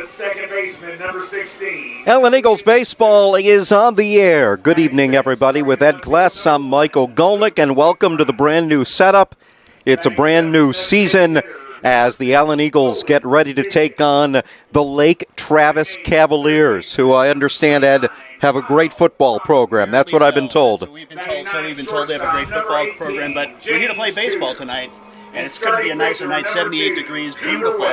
the second baseman, number 16. Allen Eagles baseball is on the air. Good evening, everybody. With Ed Kless, I'm Michael Golnick, and welcome to the brand new setup. It's a brand new season as the Allen Eagles get ready to take on the Lake Travis Cavaliers, who I understand, Ed, have a great football program. That's what I've been told. So we've been told they have a great football program, but we're here to play baseball tonight, and it's going to be a nicer night, 78 degrees, beautiful.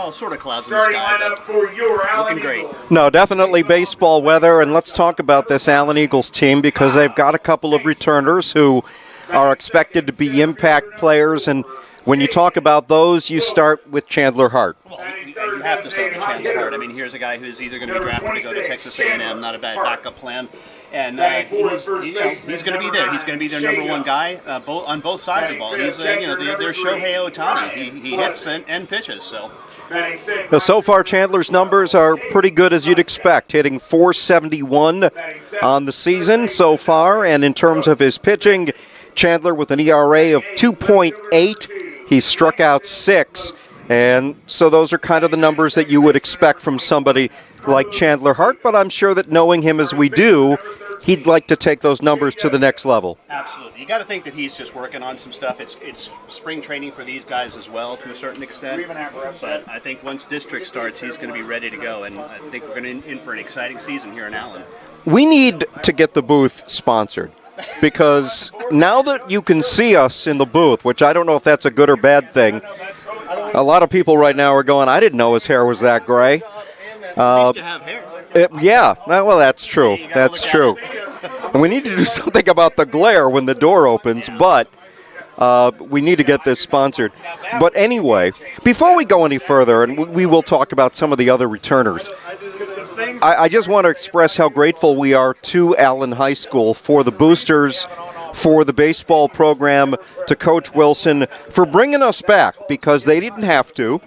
Sort of clouds in the sky, but looking great. No, definitely baseball weather, and let's talk about this Allen Eagles team because they've got a couple of returners who are expected to be impact players, and when you talk about those, you start with Chandler Hart. Well, you have to start with Chandler Hart. I mean, here's a guy who's either going to be drafted to go to Texas A&M, not a bad backup plan, and he's going to be there. He's going to be their number one guy on both sides of the ball. He's they're Shohei Ohtani. He hits and pitches. So far, Chandler's numbers are pretty good as you'd expect, hitting .471 on the season so far, and in terms of his pitching, Chandler with an ERA of 2.8. He struck out 6, and so those are kind of the numbers that you would expect from somebody like Chandler Hart, but I'm sure that knowing him as we do, he'd like to take those numbers to the next level. Absolutely. You got to think that he's just working on some stuff. It's spring training for these guys as well to a certain extent, but I think once district starts, he's going to be ready to go, and I think we're going to in for an exciting season here in Allen. We need to get the booth sponsored. Because now that you can see us in the booth, which I don't know if that's a good or bad thing, a lot of people right now are going, I didn't know his hair was that gray. To have hair. Yeah, well, that's true. That's true. And we need to do something about the glare when the door opens, but we need to get this sponsored. But anyway, before we go any further, and we will talk about some of the other returners, I just want to express how grateful we are to Allen High School for the boosters, for the baseball program, to Coach Wilson for bringing us back because they didn't have to.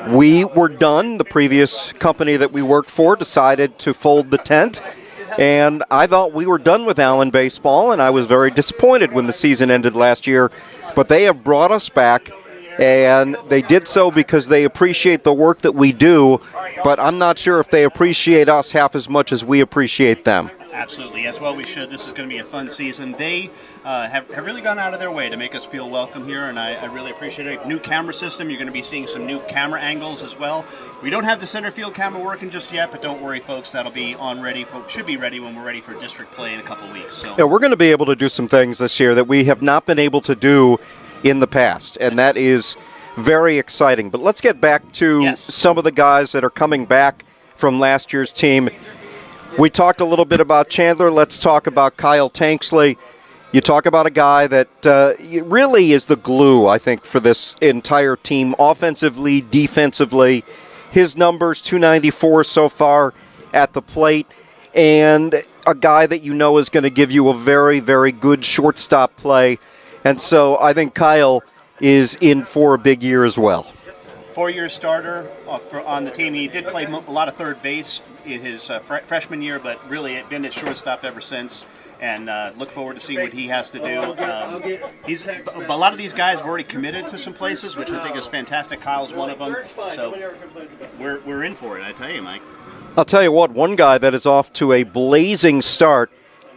We were done. The previous company that we worked for decided to fold the tent, and I thought we were done with Allen baseball, and I was very disappointed when the season ended last year. But they have brought us back, and they did so because they appreciate the work that we do, but I'm not sure if they appreciate us half as much as we appreciate them. Absolutely, as well we should. This is going to be a fun season. They have really gone out of their way to make us feel welcome here, and I really appreciate it. New camera system. You're going to be seeing some new camera angles as well. We don't have the center field camera working just yet, but don't worry, folks. That'll be should be ready when we're ready for district play in a couple weeks. So. Yeah, we're going to be able to do some things this year that we have not been able to do in the past, and that is very exciting. But let's get back to some of the guys that are coming back from last year's team. We talked a little bit about Chandler. Let's talk about Kyle Tanksley. You talk about a guy that really is the glue, I think, for this entire team, offensively, defensively. His numbers, 294 so far at the plate, and a guy that you know is going to give you a very, very good shortstop play. And so I think Kyle is in for a big year as well. 4-year starter on the team. He did play a lot of third base in his freshman year, but really been at shortstop ever since. And look forward to seeing what he has to do. A lot of these guys have already committed to some places, which I think is fantastic. Kyle's one of them. So we're in for it, I tell you, Mike. I'll tell you what, one guy that is off to a blazing start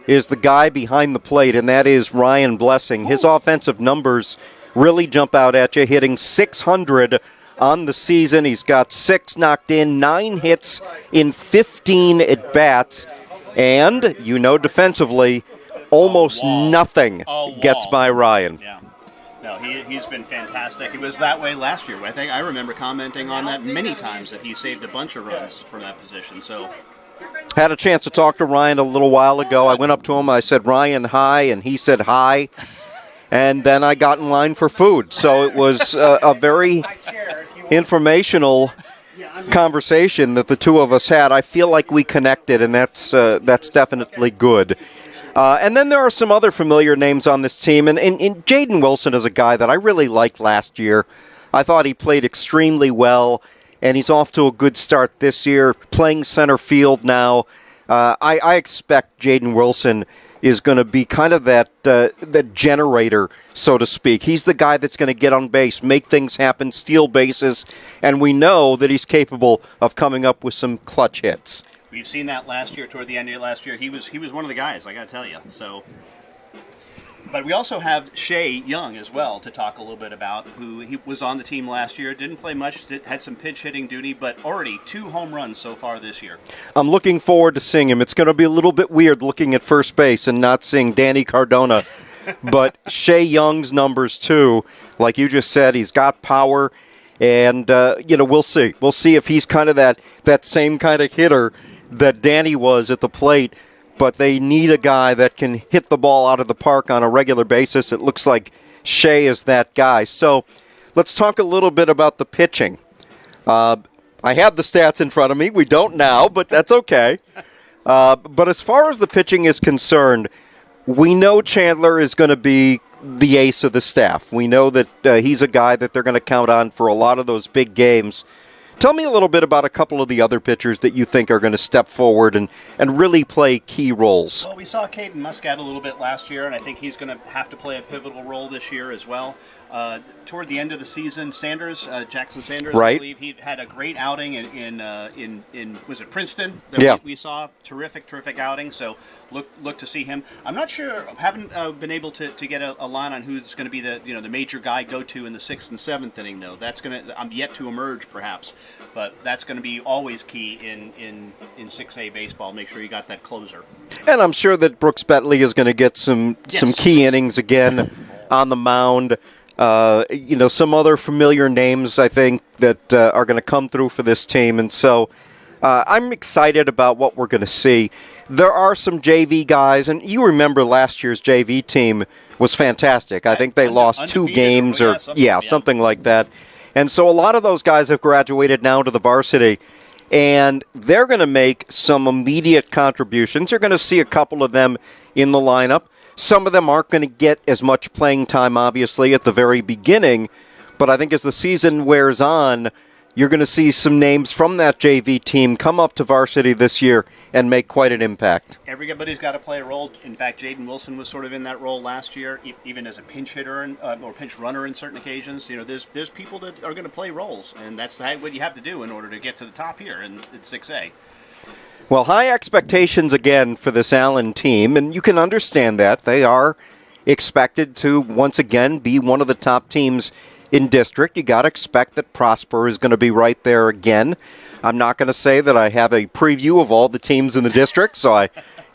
is the guy behind the plate, and that is Ryan Blessing. His offensive numbers really jump out at you, hitting .600 on the season. He's got 6 knocked in, 9 hits in 15 at-bats, and, defensively, almost nothing gets by Ryan. Yeah. No, he's been fantastic. He was that way last year. I think I remember commenting on that many times that he saved a bunch of runs from that position. So. Had a chance to talk to Ryan a little while ago. I went up to him, I said, Ryan, hi, and he said hi. And then I got in line for food. So it was a very informational conversation that the two of us had. I feel like we connected, and that's definitely good. And then there are some other familiar names on this team. And Jaden Wilson is a guy that I really liked last year. I thought he played extremely well, and he's off to a good start this year, playing center field now. I expect Jaden Wilson is going to be kind of that generator, so to speak. He's the guy that's going to get on base, make things happen, steal bases, and we know that he's capable of coming up with some clutch hits. We've seen that last year, toward the end of last year. He was one of the guys, I got to tell you. So, but we also have Shea Young as well to talk a little bit about, who he was on the team last year, didn't play much, had some pinch hitting duty, but already 2 home runs so far this year. I'm looking forward to seeing him. It's going to be a little bit weird looking at first base and not seeing Danny Cardona, but Shea Young's numbers too, like you just said, he's got power, and we'll see. We'll see if he's kind of that same kind of hitter that Danny was at the plate. But they need a guy that can hit the ball out of the park on a regular basis. It looks like Shea is that guy. So let's talk a little bit about the pitching. I have the stats in front of me. We don't now, but that's okay. But as far as the pitching is concerned, we know Chandler is going to be the ace of the staff. We know that he's a guy that they're going to count on for a lot of those big games. Tell me a little bit about a couple of the other pitchers that you think are going to step forward and really play key roles. Well, we saw Caden Muscat a little bit last year, and I think he's going to have to play a pivotal role this year as well. Toward the end of the season, Jackson Sanders, right. I believe he had a great outing in was it Princeton? Yeah. We saw terrific outing. So look to see him. I'm not sure. Haven't been able to get a line on who's going to be the major guy go to in the 6th and 7th inning though. That's I'm yet to emerge perhaps, but that's going to be always key in 6A baseball. Make sure you got that closer. And I'm sure that Brooks Betley is going to get some key innings again on the mound. Some other familiar names, I think, that are going to come through for this team. And so I'm excited about what we're going to see. There are some JV guys, and you remember last year's JV team was fantastic. I think they lost 2 games something like that. And so a lot of those guys have graduated now to the varsity, and they're going to make some immediate contributions. You're going to see a couple of them in the lineup. Some of them aren't going to get as much playing time, obviously, at the very beginning. But I think as the season wears on, you're going to see some names from that JV team come up to varsity this year and make quite an impact. Everybody's got to play a role. In fact, Jaden Wilson was sort of in that role last year, even as a pinch hitter or pinch runner in certain occasions. There's people that are going to play roles, and that's what you have to do in order to get to the top here in 6A. Well, high expectations again for this Allen team, and you can understand that. They are expected to, once again, be one of the top teams in district. You got to expect that Prosper is going to be right there again. I'm not going to say that I have a preview of all the teams in the district, so I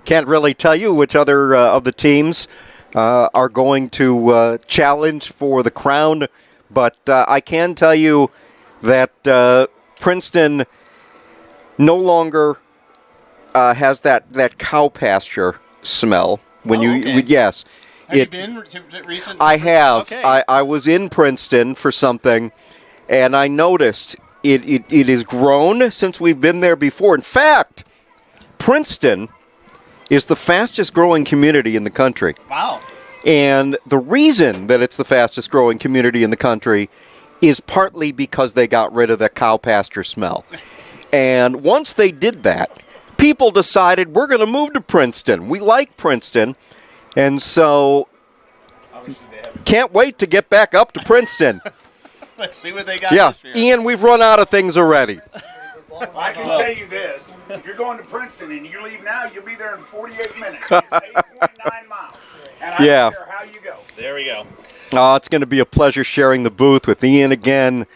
can't really tell you which other of the teams are going to challenge for the crown, but I can tell you that Princeton no longer has that cow pasture smell. Yes. Have you been recently? I have. Okay. I was in Princeton for something, and I noticed it has grown since we've been there before. In fact, Princeton is the fastest growing community in the country. Wow. And the reason that it's the fastest growing community in the country is partly because they got rid of the cow pasture smell. And once they did that, people decided we're going to move to Princeton. We like Princeton. And so can't wait to get back up to Princeton. Let's see what they got this year. Ian, we've run out of things already. I can tell you this. If you're going to Princeton and you leave now, you'll be there in 48 minutes. It's 8.9 miles. And I don't care how you go. There we go. Oh, it's going to be a pleasure sharing the booth with Ian again.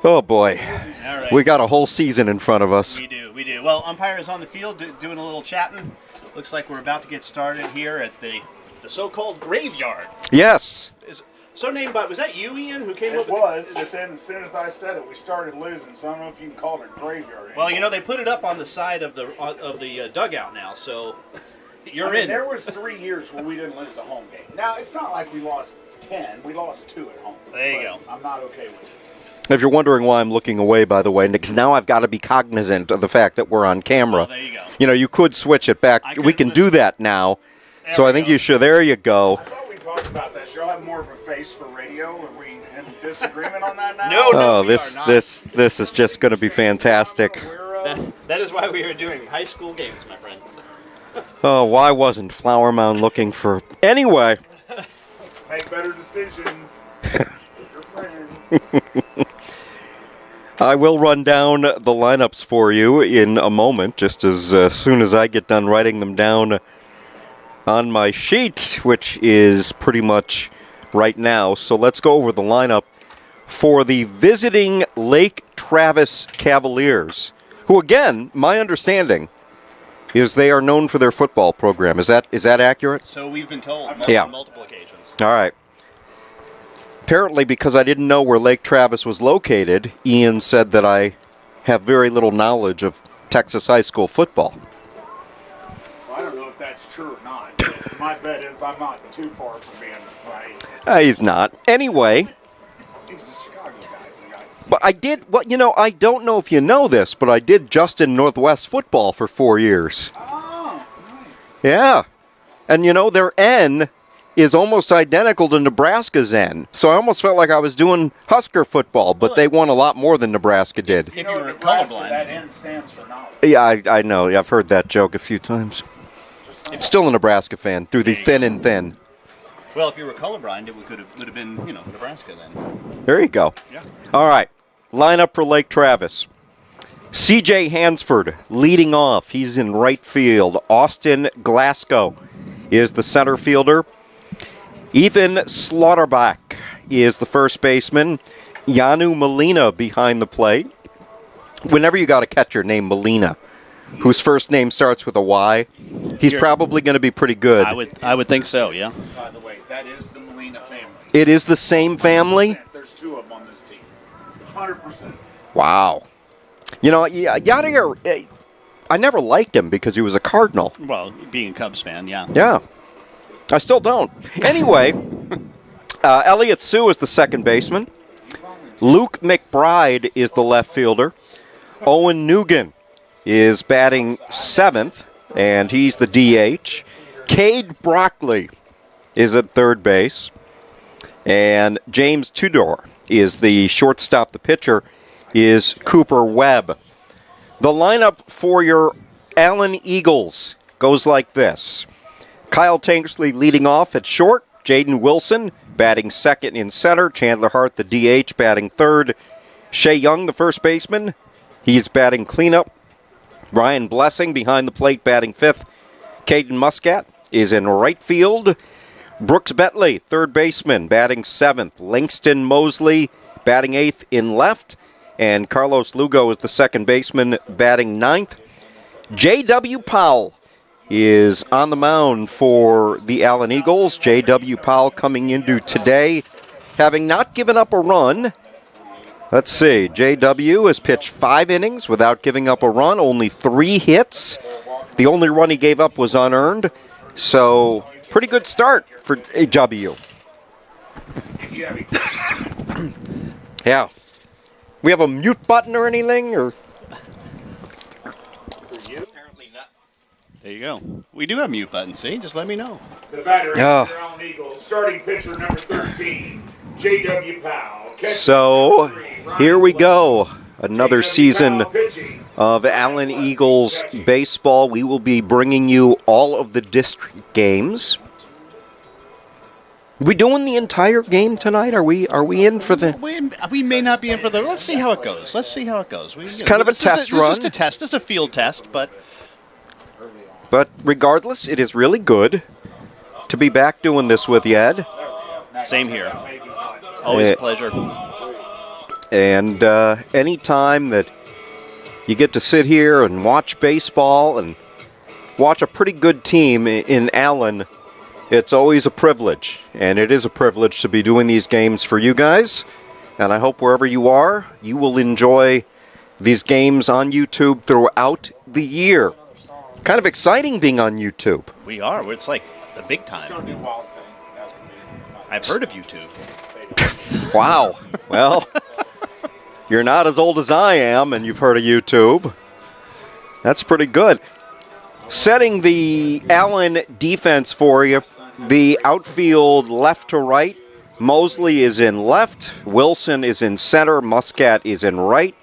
Oh, boy. All right. We got a whole season in front of us. We do. Well, umpire is on the field doing a little chatting. Looks like we're about to get started here at the so-called graveyard. Yes. So named by, was that you, Ian, who came up with it? It was, but then as soon as I said it, we started losing, so I don't know if you can call it a graveyard anymore. Well, they put it up on the side of the dugout now, so you're in. There was 3 years where we didn't lose a home game. Now, it's not like we lost 10. We lost 2 at home. There you go. I'm not okay with it. If you're wondering why I'm looking away, by the way, because now I've got to be cognizant of the fact that we're on camera. Oh, there you go. You could switch it back. We can do that now. So I think you should. There you go. I thought we talked about that. Should I have more of a face for radio? Are we in disagreement on that now? No, Oh, this is just going to be fantastic. We're That is why we are doing high school games, my friend. Oh, why wasn't Flower Mound looking for... Anyway. Make better decisions with your friends. I will run down the lineups for you in a moment, just as soon as I get done writing them down on my sheet, which is pretty much right now. So let's go over the lineup for the visiting Lake Travis Cavaliers, who, again, my understanding is they are known for their football program. Is that accurate? So we've been told on multiple occasions. All right. Apparently, because I didn't know where Lake Travis was located, Ian said that I have very little knowledge of Texas high school football. Well, I don't know if that's true or not. My bet is I'm not too far from being right. He's not. Anyway. He's a Chicago guy, for God's sake. But I did, well, I don't know if you know this, but I did Justin Northwest football for 4 years. Oh, nice. Yeah. And, their N is almost identical to Nebraska's N. So I almost felt like I was doing Husker football, but they won a lot more than Nebraska did. If you were colorblind, that N stands for knowledge. Yeah, I know. I've heard that joke a few times. I'm still a Nebraska fan, through the thin and thin. Well, if you were colorblind, it would have been, Nebraska then. There you go. Yeah. All right. Lineup for Lake Travis. C.J. Hansford leading off. He's in right field. Austin Glasgow is the center fielder. Ethan Slaughterback is the first baseman. Yanu Molina behind the plate. Whenever you got a catcher named Molina, whose first name starts with a Y, he's probably going to be pretty good. I would think so, yeah. By the way, that is the Molina family. It is the same family? There's 2 of them on this team. 100%. Wow. Yadier, I never liked him because he was a Cardinal. Well, being a Cubs fan, yeah. Yeah. I still don't. Anyway, Elliott Sue is the second baseman. Luke McBride is the left fielder. Owen Nugent is batting 7th, and he's the DH. Cade Broccoli is at third base. And James Tudor is the shortstop. The pitcher is Cooper Webb. The lineup for your Allen Eagles goes like this. Kyle Tankersley leading off at short. Jaden Wilson batting second in center. Chandler Hart, the DH, batting third. Shea Young, the first baseman. He's batting cleanup. Ryan Blessing behind the plate, batting fifth. Caden Muscat is in right field. Brooks Betley, third baseman, batting seventh. Langston Mosley batting eighth in left. And Carlos Lugo is the second baseman, batting ninth. J.W. Powell is on the mound for the Allen Eagles. J.W. Powell coming into today, having not given up a run. Let's see, J.W. has pitched 5 innings without giving up a run, only 3 hits. The only run he gave up was unearned, so pretty good start for J.W. Yeah. We have a mute button or anything, or? There you go. We do have mute buttons, see? Just let me know. The batter is the Allen Eagles, starting pitcher number 13, J.W. Powell. So, here we go. Another season of Allen Eagles baseball. We will be bringing you all of the district games. We doing the entire game tonight? Are we in for the? We may not be in for the. Let's see how it goes. It's kind of a test run. It's just a test. It's a field test, but. But regardless, it is really good to be back doing this with you, Ed. Same here. Always a pleasure. And any time that you get to sit here and watch baseball and watch a pretty good team in Allen, it's always a privilege. And it is a privilege to be doing these games for you guys. And I hope wherever you are, you will enjoy these games on YouTube throughout the year. Kind of exciting being on YouTube. We are. It's like the big time. I've heard of YouTube. Wow. Well, you're not as old as I am, and you've heard of YouTube. That's pretty good. Setting the Allen defense for you, the outfield left to right. Mosley is in left. Wilson is in center. Muscat is in right.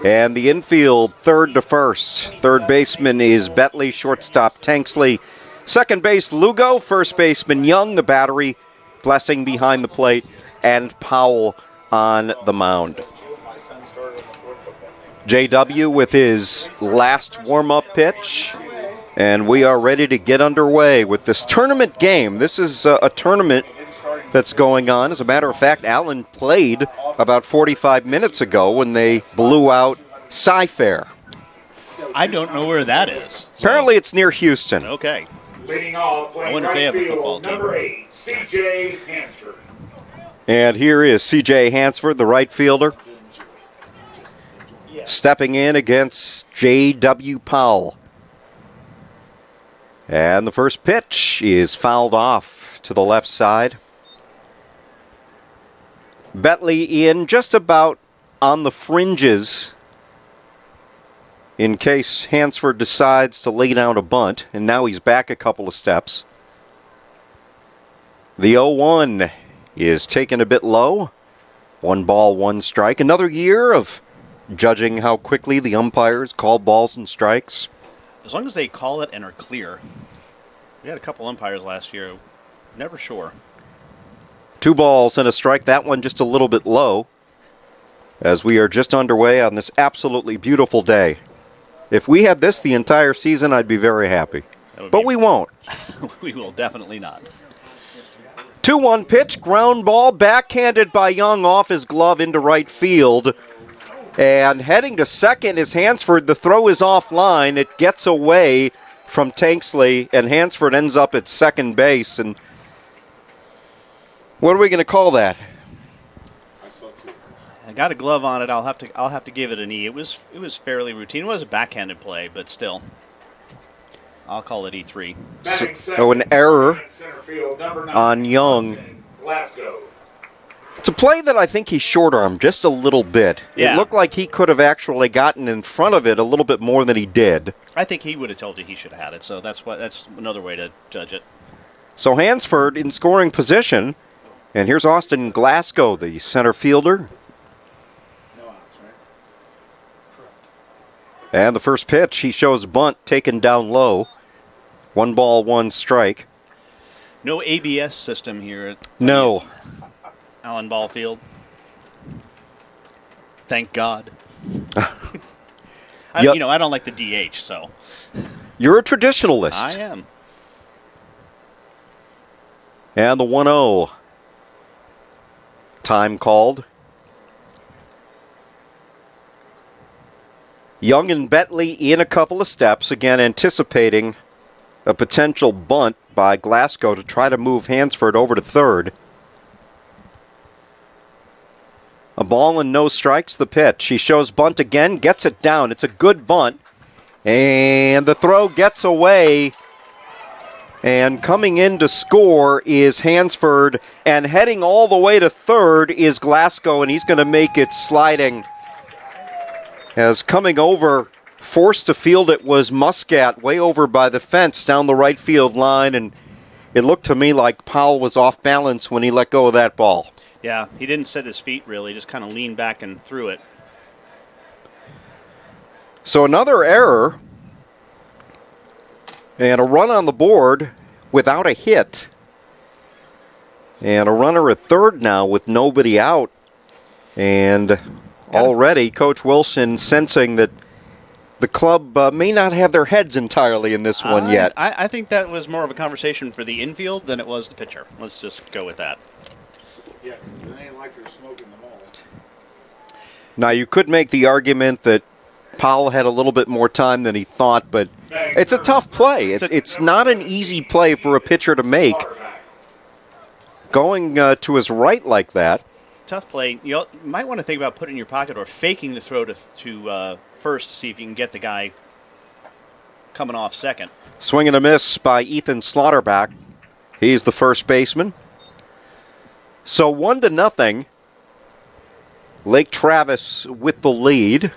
And the infield, third to first. Third baseman is Betley, shortstop Tanksley. Second base, Lugo. First baseman Young, the battery, Blessing behind the plate, and Powell on the mound. JW with his last warm-up pitch. And we are ready to get underway with this tournament game. This is a tournament that's going on. As a matter of fact, Allen played about 45 minutes ago when they blew out Cy-Fair. I don't know where that is. Apparently it's near Houston. Okay. Leading off, playing I wonder if they right have a football field, team. number 8, C.J. Hansford. And here is C.J. Hansford, the right fielder, stepping in against J.W. Powell. And the first pitch is fouled off to the left side. Betley in just about on the fringes in case Hansford decides to lay down a bunt, and now he's back a couple of steps. The 0-1 is taken a bit low. 1 ball, 1 strike. Another year of judging how quickly the umpires call balls and strikes. As long as they call it and are clear. We had a couple umpires last year. Never sure. 2 balls and a strike. That one just a little bit low as we are just underway on this absolutely beautiful day. If we had this the entire season, I'd be very happy. But we won't. We will definitely not. 2-1 pitch, ground ball, backhanded by Young off his glove into right field. And heading to second is Hansford. The throw is offline. It gets away from Tanksley, and Hansford ends up at second base. And what are we going to call that? I got a glove on it. I'll have to give it an E. It was fairly routine. It was a backhanded play, but still, I'll call it E3. So an error on Young. Glasgow. It's a play that I think he short-armed just a little bit. Yeah. It looked like he could have actually gotten in front of it a little bit more than he did. I think he would have told you he should have had it, so that's another way to judge it. So Hansford in scoring position, and here's Austin Glasgow, the center fielder. And the first pitch, he shows bunt taken down low. 1 ball, 1 strike. No ABS system here at No. Allen Ball Field. Thank God. I don't like the DH, so. You're a traditionalist. I am. And the 1-0. Time called. Young and Betley in a couple of steps, again anticipating a potential bunt by Glasgow to try to move Hansford over to third. A ball and no strikes, the pitch. He shows bunt again, gets it down. It's a good bunt. And the throw gets away. And coming in to score is Hansford. And heading all the way to third is Glasgow, and he's going to make it sliding. As coming over, forced to field it was Muscat, way over by the fence down the right field line. And it looked to me like Powell was off balance when he let go of that ball. Yeah, he didn't set his feet really, just kind of leaned back and threw it. So another error and a run on the board without a hit. And a runner at third now with nobody out. And already Coach Wilson sensing that the club may not have their heads entirely in this one yet. I think that was more of a conversation for the infield than it was the pitcher. Let's just go with that. Yeah, it ain't like they're smoking them all. Now, you could make the argument that Powell had a little bit more time than he thought, but it's a tough play. It's not an easy play for a pitcher to make. Going to his right like that. Tough play. You might want to think about putting it in your pocket or faking the throw to first to see if you can get the guy coming off second. Swing and a miss by Ethan Slaughterback. He's the first baseman. So 1-0. Lake Travis with the lead.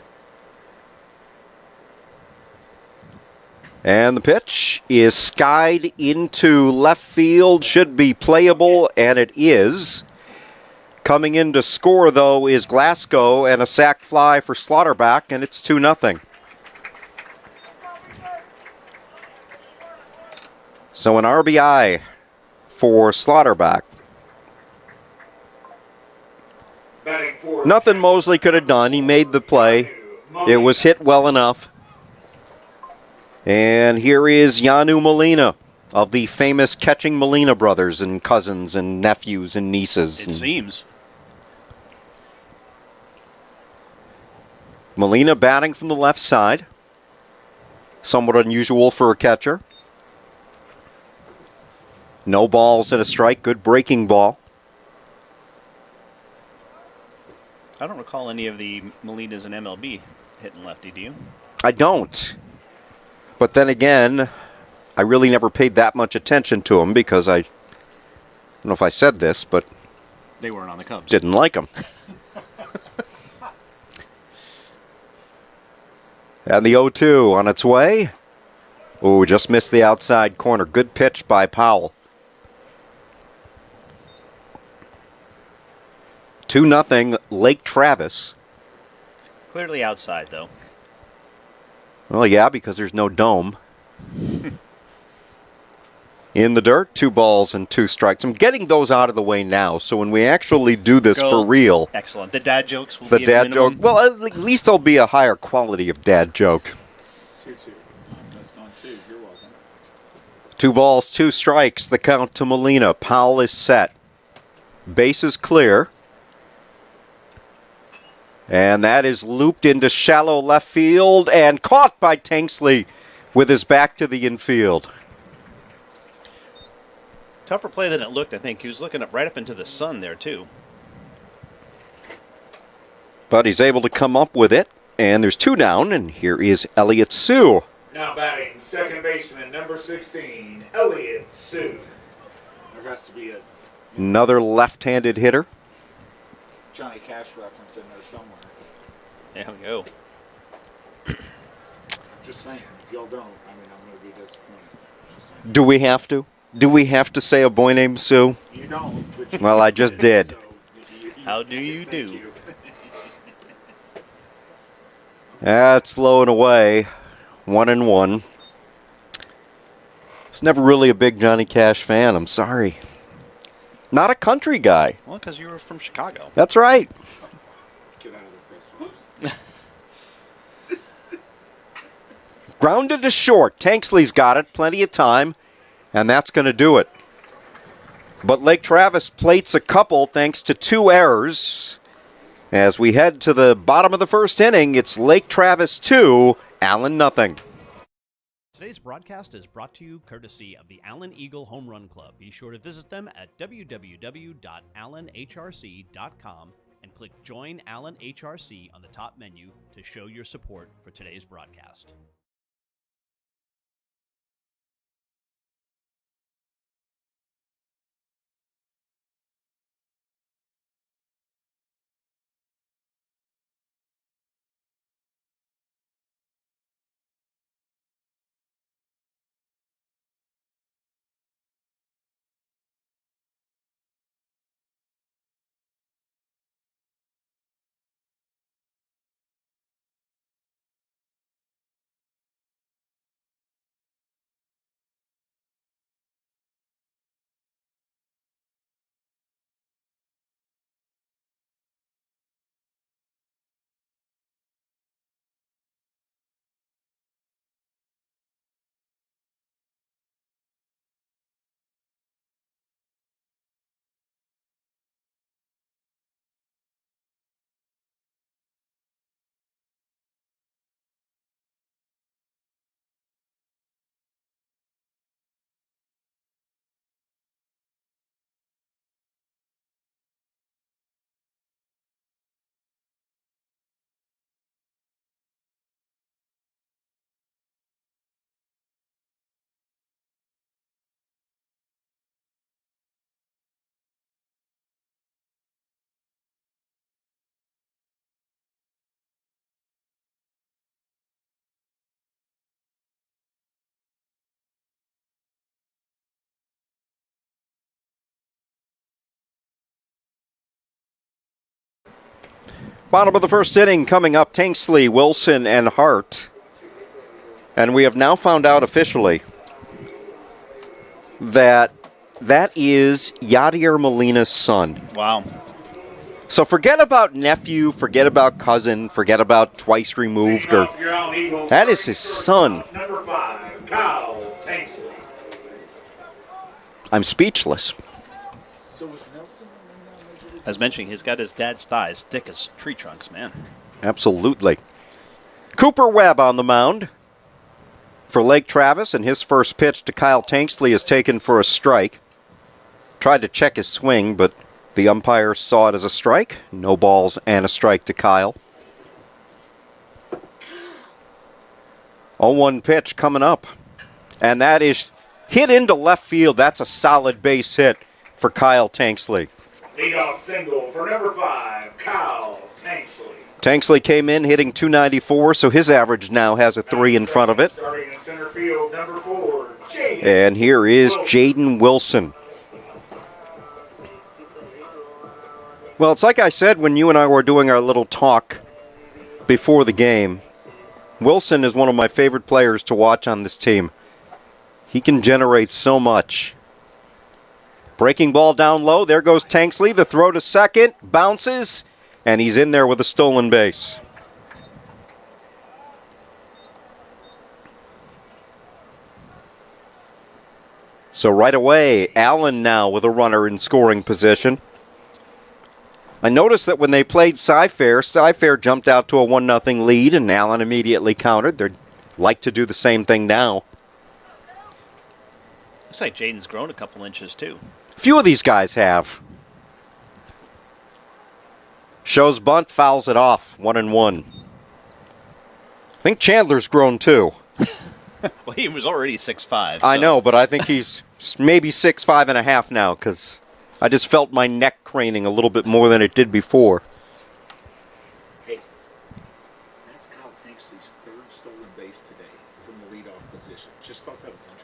And the pitch is skied into left field. Should be playable, and it is. Coming in to score, though, is Glasgow, and a sack fly for Slaughterback, and it's 2-0. So an RBI for Slaughterback. Nothing Mosley could have done. He made the play. It was hit well enough. And here is Yanu Molina of the famous Catching Molina brothers and cousins and nephews and nieces. It seems. Molina batting from the left side. Somewhat unusual for a catcher. No balls and a strike. Good breaking ball. I don't recall any of the Molinas in MLB hitting lefty, do you? I don't. But then again, I really never paid that much attention to him because I don't know if I said this, but they weren't on the Cubs. Didn't like him. And the 0-2 on its way. Oh, just missed the outside corner. Good pitch by Powell. 2-0 Lake Travis. Clearly outside, though. Well, yeah, because there's no dome. In the dirt, 2 balls and 2 strikes. I'm getting those out of the way now, so when we actually do this for real. Excellent. The dad jokes will the be dad joke. Well, at least there'll be a higher quality of dad joke. 2-2. That's not 2. You're welcome. 2 balls, 2 strikes. The count to Molina. Powell is set. Base is clear. And that is looped into shallow left field and caught by Tanksley with his back to the infield. Tougher play than it looked, I think. He was looking right up into the sun there, too. But he's able to come up with it. And there's 2 down, and here is Elliott Sue. Now batting, second baseman, number 16, Elliott Sue. There has to be another left-handed hitter. Johnny Cash reference in there somewhere. There we go. Just saying, if y'all don't, I mean, I'm going to be disappointed. Do we have to? Do we have to say a boy named Sue? You don't. But well, I just did. So How do you do? You. That's low and away. 1-1. I was never really a big Johnny Cash fan. I'm sorry. Not a country guy. Well, because you were from Chicago. That's right. Get out of the press. Grounded to short. Tanksley's got it. Plenty of time. And that's going to do it. But Lake Travis plates a couple thanks to 2 errors. As we head to the bottom of the first inning, it's Lake Travis 2, Allen nothing. Today's broadcast is brought to you courtesy of the Allen Eagle Home Run Club. Be sure to visit them at www.allenhrc.com and click Join Allen HRC on the top menu to show your support for today's broadcast. Bottom of the first inning coming up, Tanksley, Wilson, and Hart. And we have now found out officially that is Yadier Molina's son. Wow. So forget about nephew, forget about cousin, forget about twice removed. That is his son. Number 5, Kyle Tanksley. I'm speechless. As mentioned, he's got his dad's thighs thick as tree trunks, man. Absolutely. Cooper Webb on the mound for Lake Travis, and his first pitch to Kyle Tanksley is taken for a strike. Tried to check his swing, but the umpire saw it as a strike. No balls and a strike to Kyle. 0-1 pitch coming up. And that is hit into left field. That's a solid base hit for Kyle Tanksley. Leadoff single for number 5, Kyle Tanksley. Tanksley came in hitting .294, so his average now has a 3 in front of it. Starting in center field, number 4, Jaden. And here is Jaden Wilson. Well, it's like I said when you and I were doing our little talk before the game. Wilson is one of my favorite players to watch on this team. He can generate so much. Breaking ball down low. There goes Tanksley. The throw to second. Bounces. And he's in there with a stolen base. So right away, Allen now with a runner in scoring position. I noticed that when they played Cy-Fair jumped out to a 1-0 lead, and Allen immediately countered. They'd like to do the same thing now. Looks like Jaden's grown a couple inches, too. Few of these guys have. Shows bunt, fouls it off, 1-1. I think Chandler's grown too. Well, he was already 6'5". I know, but I think he's maybe 6'5.5" now, because I just felt my neck craning a little bit more than it did before. Hey, that's Kyle Tanksley's 3rd stolen base today from the leadoff position. Just thought that was interesting.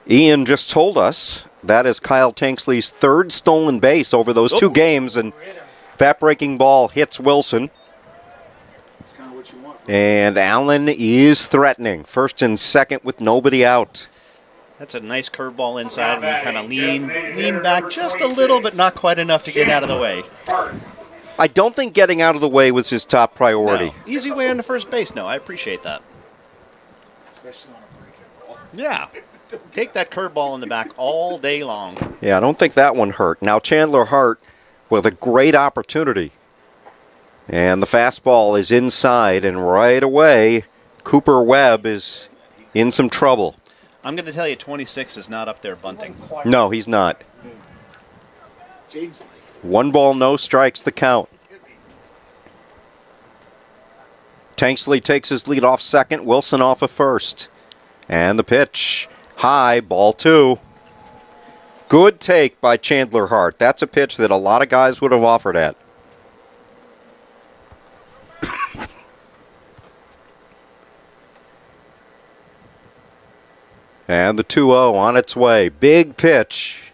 Ian just told us that is Kyle Tanksley's 3rd stolen base over those 2 games, and that breaking ball hits Wilson. That's kind of what you want. And Allen is threatening. First and second with nobody out. That's a nice curveball inside. We kind of lean back just a little, but not quite enough to get out of the way. I don't think getting out of the way was his top priority. No. Easy way on the first base. No, I appreciate that. Especially on a breaking ball. Yeah. Take that curveball in the back all day long. Yeah, I don't think that one hurt. Now Chandler Hart with a great opportunity. And the fastball is inside, and right away, Cooper Webb is in some trouble. I'm going to tell you 26 is not up there bunting. No, he's not. Jaden's like, 1 ball, no strikes, the count. Tanksley takes his lead off second, Wilson off of first. And the pitch, high, ball 2. Good take by Chandler Hart. That's a pitch that a lot of guys would have offered at. And the 2-0 on its way. Big pitch.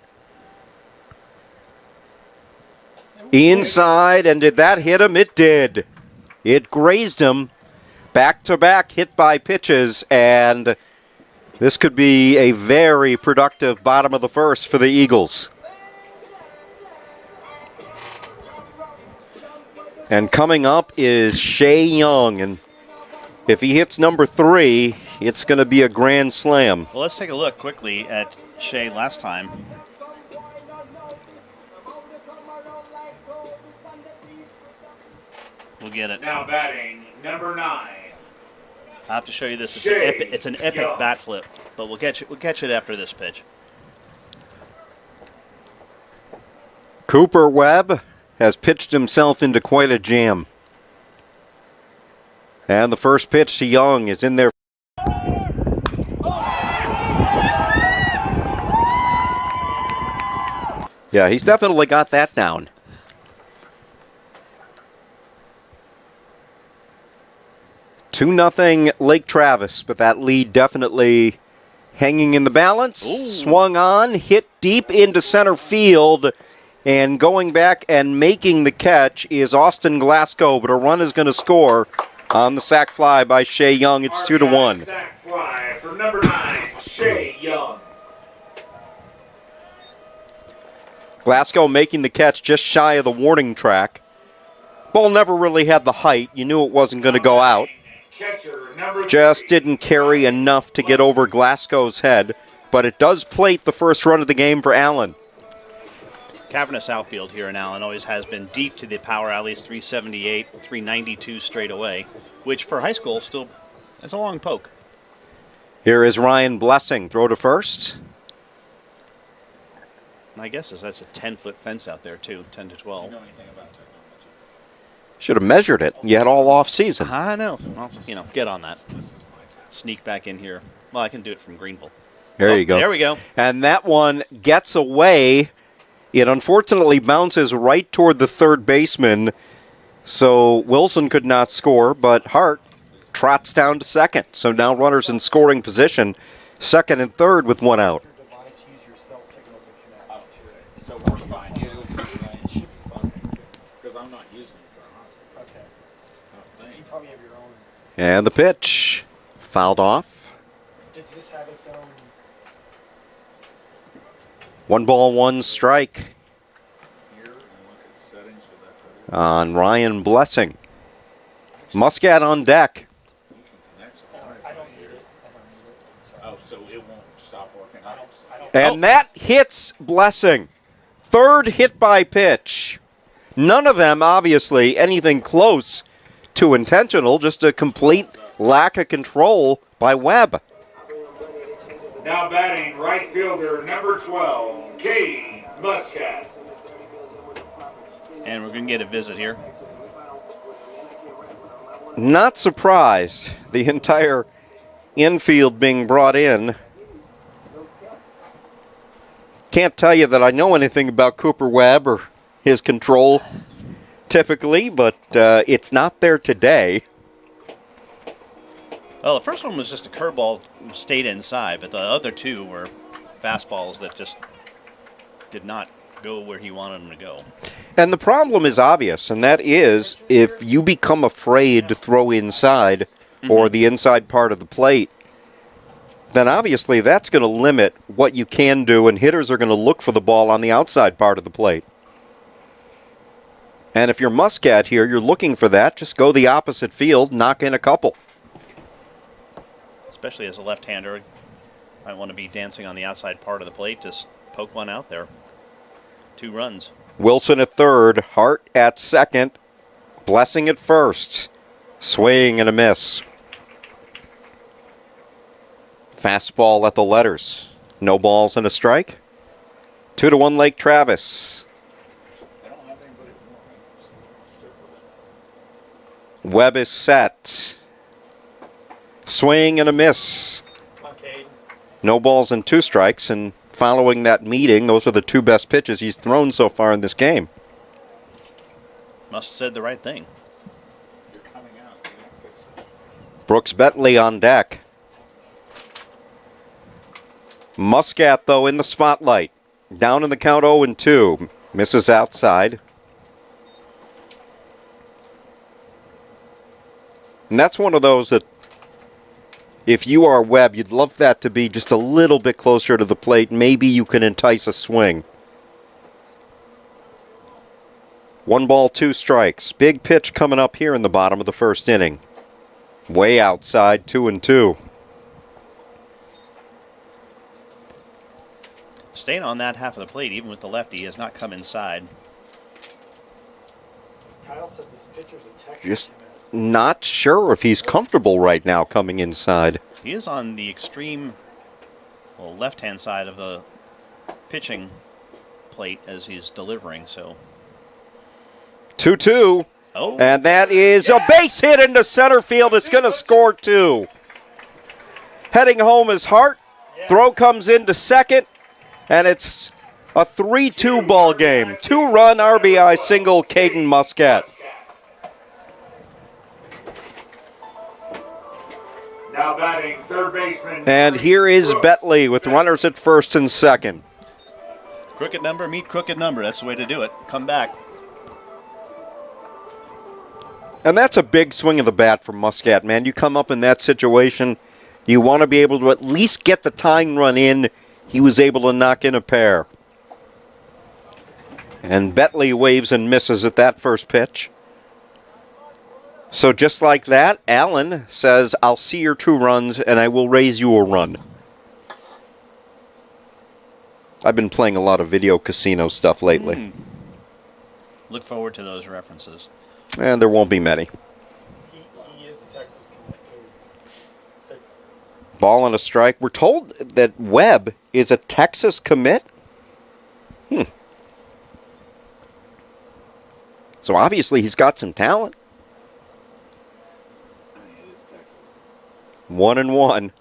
Inside, and did that hit him? It did. It grazed him. Back-to-back hit by pitches, and this could be a very productive bottom of the first for the Eagles. And coming up is Shea Young, and if he hits number 3, it's going to be a grand slam. Well, let's take a look quickly at Shea last time. We'll get it. Now batting, number 9. I have to show you this. It's an epic bat flip, but we'll catch it after this pitch. Cooper Webb has pitched himself into quite a jam. And the first pitch to Young is in there. Yeah, he's definitely got that down. Two nothing Lake Travis, but that lead definitely hanging in the balance. Ooh. Swung on, hit deep into center field, And going back and making the catch is Austin Glasgow, but a run is going to score on the sac fly by Shea Young. It's 2-1. Sac fly for number 9, Shea Young. Glasgow making the catch just shy of the warning track. Ball never really had the height. You knew it wasn't going to go out. Just didn't carry enough to get over Glasgow's head, but it does plate the first run of the game for Allen. Cavernous outfield here in Allen always has been deep to the power alleys, 378, 392 straight away, which for high school still is a long poke. Here is Ryan Blessing. Throw to first. My guess is that's a 10-foot fence out there, too, 10 to 12. You know anything about technology? Should have measured it. You had all off season. I know. Well, get on that. Sneak back in here. Well, I can do it from Greenville. There you go. There we go. And that one gets away. It unfortunately bounces right toward the third baseman, so Wilson could not score, but Hart trots down to second. So now runners in scoring position, second and third with one out. So we're fine. Yeah, it should be fine. Because I'm not using it for a hospital. Okay. You probably have your own. And the pitch. Fouled off. Does this have its own? 1 ball, 1 strike Here, and look at settings with that. on Ryan Blessing. Muscat on deck. You can connect something. I don't need it. I don't need it. So Oh, so it won't stop working. I don't. And that hits Blessing. Third hit by pitch. None of them, obviously, anything close to intentional, just a complete lack of control by Webb. Now batting right fielder number 12, Katie Muscat. And we're going to get a visit here. Not surprised. The entire infield being brought in. Can't tell you that I know anything about Cooper Webb or his control typically, but it's not there today. Well, the first one was just a curveball, stayed inside, but the other two were fastballs that just did not go where he wanted them to go. And the problem is obvious, and that is if you become afraid to throw inside or the inside part of the plate, then obviously that's going to limit what you can do, and hitters are going to look for the ball on the outside part of the plate. And if you're Muscat here, you're looking for that, just go the opposite field, knock in a couple. Especially as a left-hander, might want to be dancing on the outside part of the plate, just poke one out there. 2 runs. Wilson at third, Hart at second, Blessing at first. Swing and a miss. Fastball at the letters. No balls and a strike. 2-1 Lake Travis. I don't have anybody more. So I'll stick with it. Webb is set. Swing and a miss. Okay. No balls and 2 strikes, and following that meeting, those are the 2 best pitches he's thrown so far in this game. Must have said the right thing. You're coming out. You're going to fix it. Brooks Bentley on deck. Muscat, though, in the spotlight. Down in the count 0-2. Misses outside. And that's one of those that, if you are Webb, you'd love that to be just a little bit closer to the plate. Maybe you can entice a swing. 1 ball, 2 strikes. Big pitch coming up here in the bottom of the first inning. Way outside, 2-2. Staying on that half of the plate, even with the lefty, has not come inside. Kyle said this pitcher's a Texas. Just not sure if he's comfortable right now coming inside. He is on the extreme, left-hand side of the pitching plate as he's delivering, so. 2-2. Oh. And that is a base hit into center field. It's going to score 2. Heading home is Hart. Throw comes into second, and it's a 3-2 ball game. 2-run RBI single, Caden Muscat. Now batting third baseman. And here is Bentley with runners at first and second. Crooked number, meet crooked number. That's the way to do it. Come back. And that's a big swing of the bat for Muscat, man. You come up in that situation, you want to be able to at least get the tying run in. He was able to knock in a pair. And Betley waves and misses at that first pitch. So just like that, Allen says, I'll see your 2 runs and I will raise you a run. I've been playing a lot of video casino stuff lately. Look forward to those references. And there won't be many. He is a Texas commit, too. Ball and a strike. We're told that Webb is a Texas commit? So obviously he's got some talent. It is Texas. 1-1.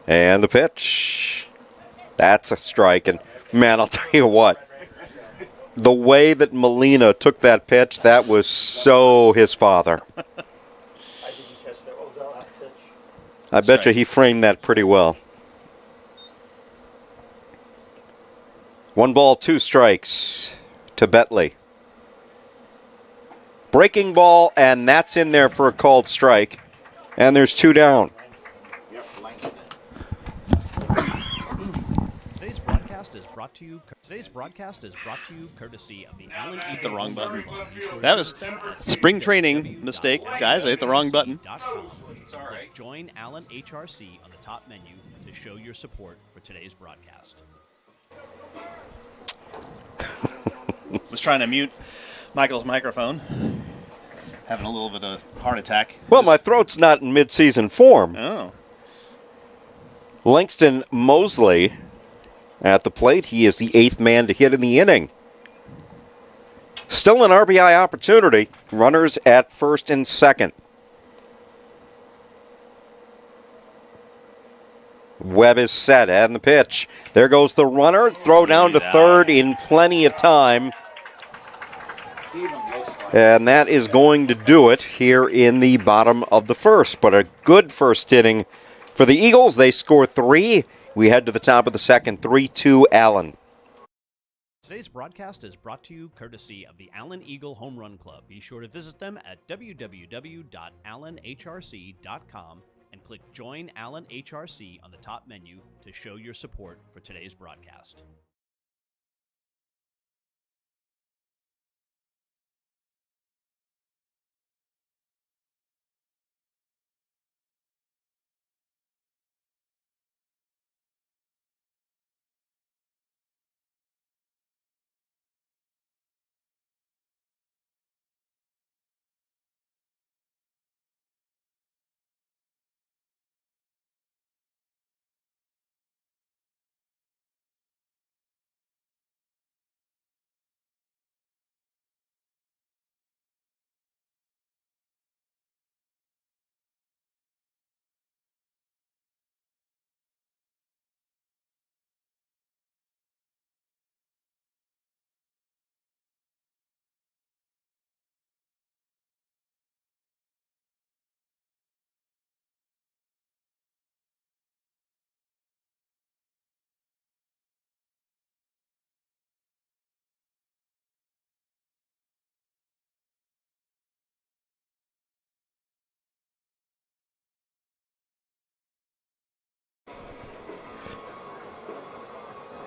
And the pitch. That's a strike. And, man, I'll tell you what. The way that Molina took that pitch, that was so his father. I didn't catch that. What was that last pitch? I bet you he framed that pretty well. 1 ball, 2 strikes to Betley. Breaking ball, and that's in there for a called strike. And there's 2 down. Yep, Langston. Today's broadcast is brought to you courtesy of the Allen Hit the wrong button. That was spring training mistake. Guys, I hit the wrong button. Click Join Allen HRC on the top menu to show your support for today's broadcast. Was trying to mute Michael's microphone. Having a little bit of a heart attack. Well, my throat's not in mid-season form. Oh. Langston Mosley at the plate. He is the 8th man to hit in the inning. Still an RBI opportunity. Runners at first and second. Webb is set, and the pitch. There goes the runner. Throw down to third in plenty of time. And that is going to do it here in the bottom of the first. But a good first inning for the Eagles. They score 3. We head to the top of the second, 3-2 Allen. Today's broadcast is brought to you courtesy of the Allen Eagle Home Run Club. Be sure to visit them at www.allenhrc.com and click Join Allen HRC on the top menu to show your support for today's broadcast.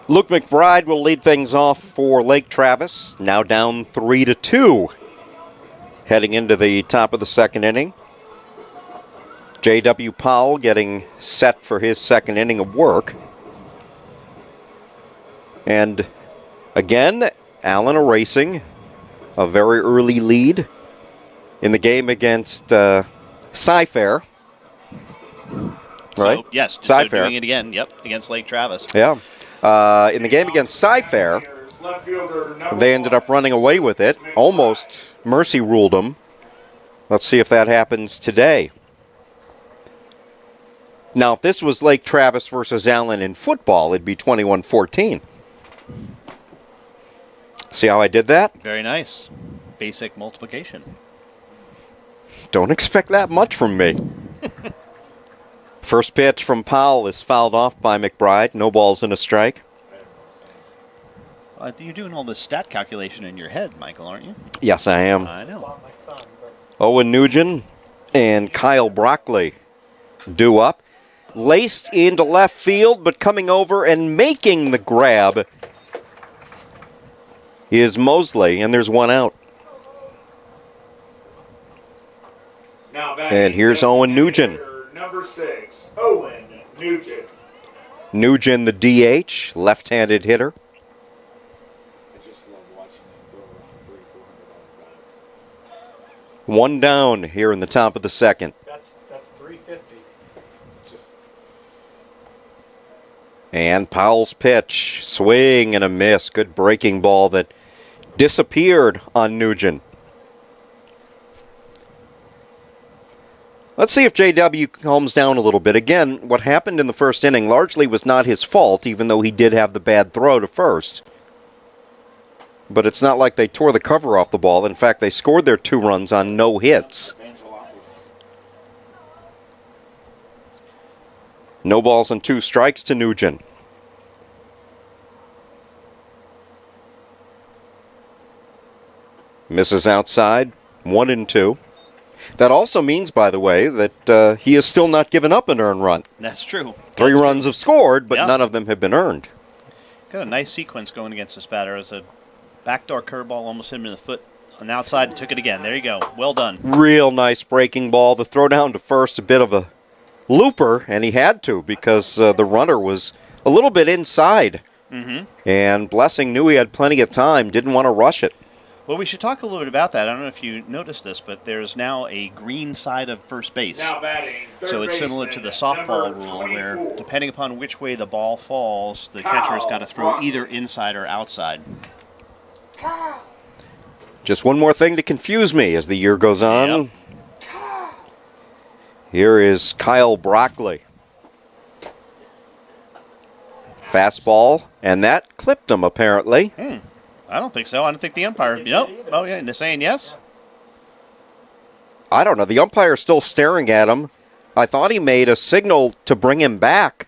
Luke McBride will lead things off for Lake Travis. Now down 3-2. Heading into the top of the second inning. J.W. Powell getting set for his second inning of work. And again, Allen erasing a very early lead in the game against Cy-Fair. Right? So, yes, just Cy-Fair. doing it again. Yep, against Lake Travis. Yeah. In the game against Cy-Fair, they ended up running away with it. Almost mercy ruled them. Let's see if that happens today. Now, if this was Lake Travis versus Allen in football, it'd be 21-14. See how I did that? Very nice. Basic multiplication. Don't expect that much from me. First pitch from Powell is fouled off by McBride. No balls and a strike. You're doing all this stat calculation in your head, Michael, aren't you? Yes, I am. I know. Not my son, but Owen Nugent and Kyle Broccoli due up. Laced into left field, but coming over and making the grab is Mosley, and there's one out. And here's Owen Nugent. Number 6, Owen Nugent. Nugent, the DH, left-handed hitter. I just love watching him throw around 300-400 bats. One down here in the top of the second. that's 350. Just And Powell's pitch, swing and a miss. Good breaking ball that disappeared on Nugent. Let's see if J.W. calms down a little bit. Again, what happened in the first inning largely was not his fault, even though he did have the bad throw to first. But it's not like they tore the cover off the ball. In fact, they scored their 2 runs on no hits. No balls and 2 strikes to Nugent. Misses outside, 1-2. That also means, by the way, that he has still not given up an earned run. That's true. 3 runs have scored, but Yeah. none of them have been earned. Got a nice sequence going against this batter. It was a backdoor curveball, almost hit him in the foot on the outside, and took it again. There you go. Well done. Real nice breaking ball. The throw down to first, a bit of a looper, and he had to because the runner was a little bit inside. Mm-hmm. And Blessing knew he had plenty of time, didn't want to rush it. Well, we should talk a little bit about that. I don't know if you noticed this, but there's now a green side of first base. Now batting, third So it's similar to the softball rule where, depending upon which way the ball falls, the catcher's got to throw either inside or outside. Just one more thing to confuse me as the year goes on. Yep. Here is Kyle Broccoli. Fastball, and that clipped him apparently. I don't think so. I don't think the umpire. Nope. Oh, yeah. And they're saying yes? I don't know. The umpire's still staring at him. I thought he made a signal to bring him back.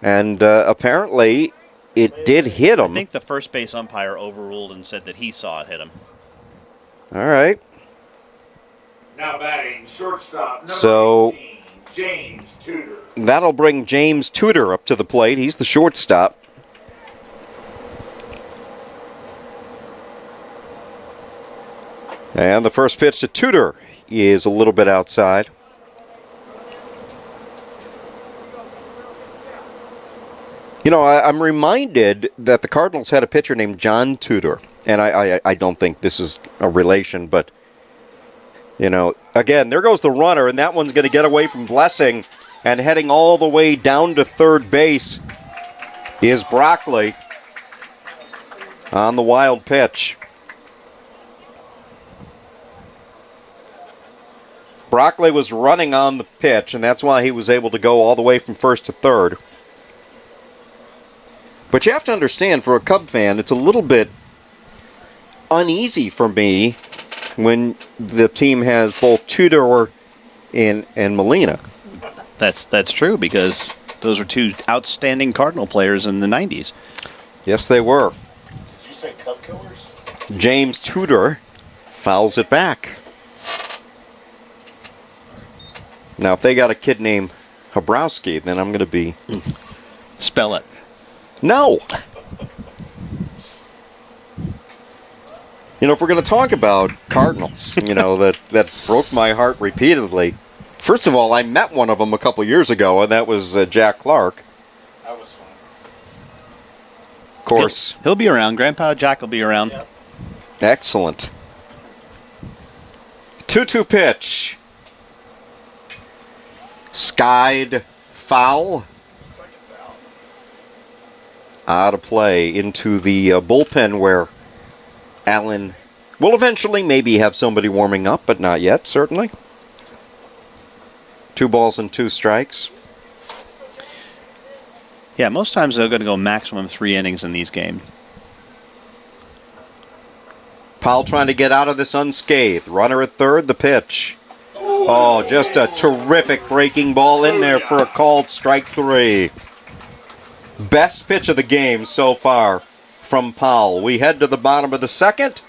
And apparently it did hit I him. think the first base umpire overruled and said that he saw it hit him. All right. Now batting, shortstop, number So 18, James Tudor. that'll bring James Tudor up to the plate. He's the shortstop. And the first pitch to Tudor is a little bit outside. You know, I'm reminded that the Cardinals had a pitcher named John Tudor. And I don't think this is a relation, but, you know, again, there goes the runner, and that one's going to get away from Blessing. And heading all the way down to third base is Broccoli on the wild pitch. Broccoli was running on the pitch, and that's why he was able to go all the way from first to third. But you have to understand, for a Cub fan, it's a little bit uneasy for me when the team has both Tudor and Molina. That's true, because those are 2 outstanding Cardinal players in the 90s. Yes, they were. Did you say Cub Killers? James Tudor fouls it back. Now, if they got a kid named Habrowski, then I'm going to be... Spell it. No! You know, if we're going to talk about Cardinals, you know, that broke my heart repeatedly. First of all, I met one of them a couple years ago, and that was Jack Clark. that was fun. Of course. He'll be around. Grandpa Jack will be around. Yep. Excellent. 2-2 pitch. Skied foul. Looks like it's out. Out of play into the bullpen where Allen will eventually maybe have somebody warming up, but not yet, certainly. 2 balls and 2 strikes. Yeah, most times they're going to go maximum 3 innings in these games. Powell trying to get out of this unscathed. Runner at third, the pitch. Oh, just a terrific breaking ball in there for a called strike 3. Best pitch of the game so far from Powell. We head to the bottom of the second.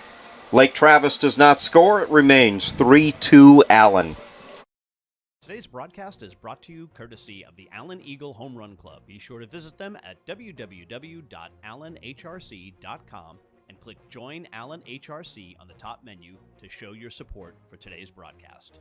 Lake Travis does not score. It remains 3-2 Allen. Today's broadcast is brought to you courtesy of the Allen Eagle Home Run Club. Be sure to visit them at www.allenhrc.com and click Join Allen HRC on the top menu to show your support for today's broadcast.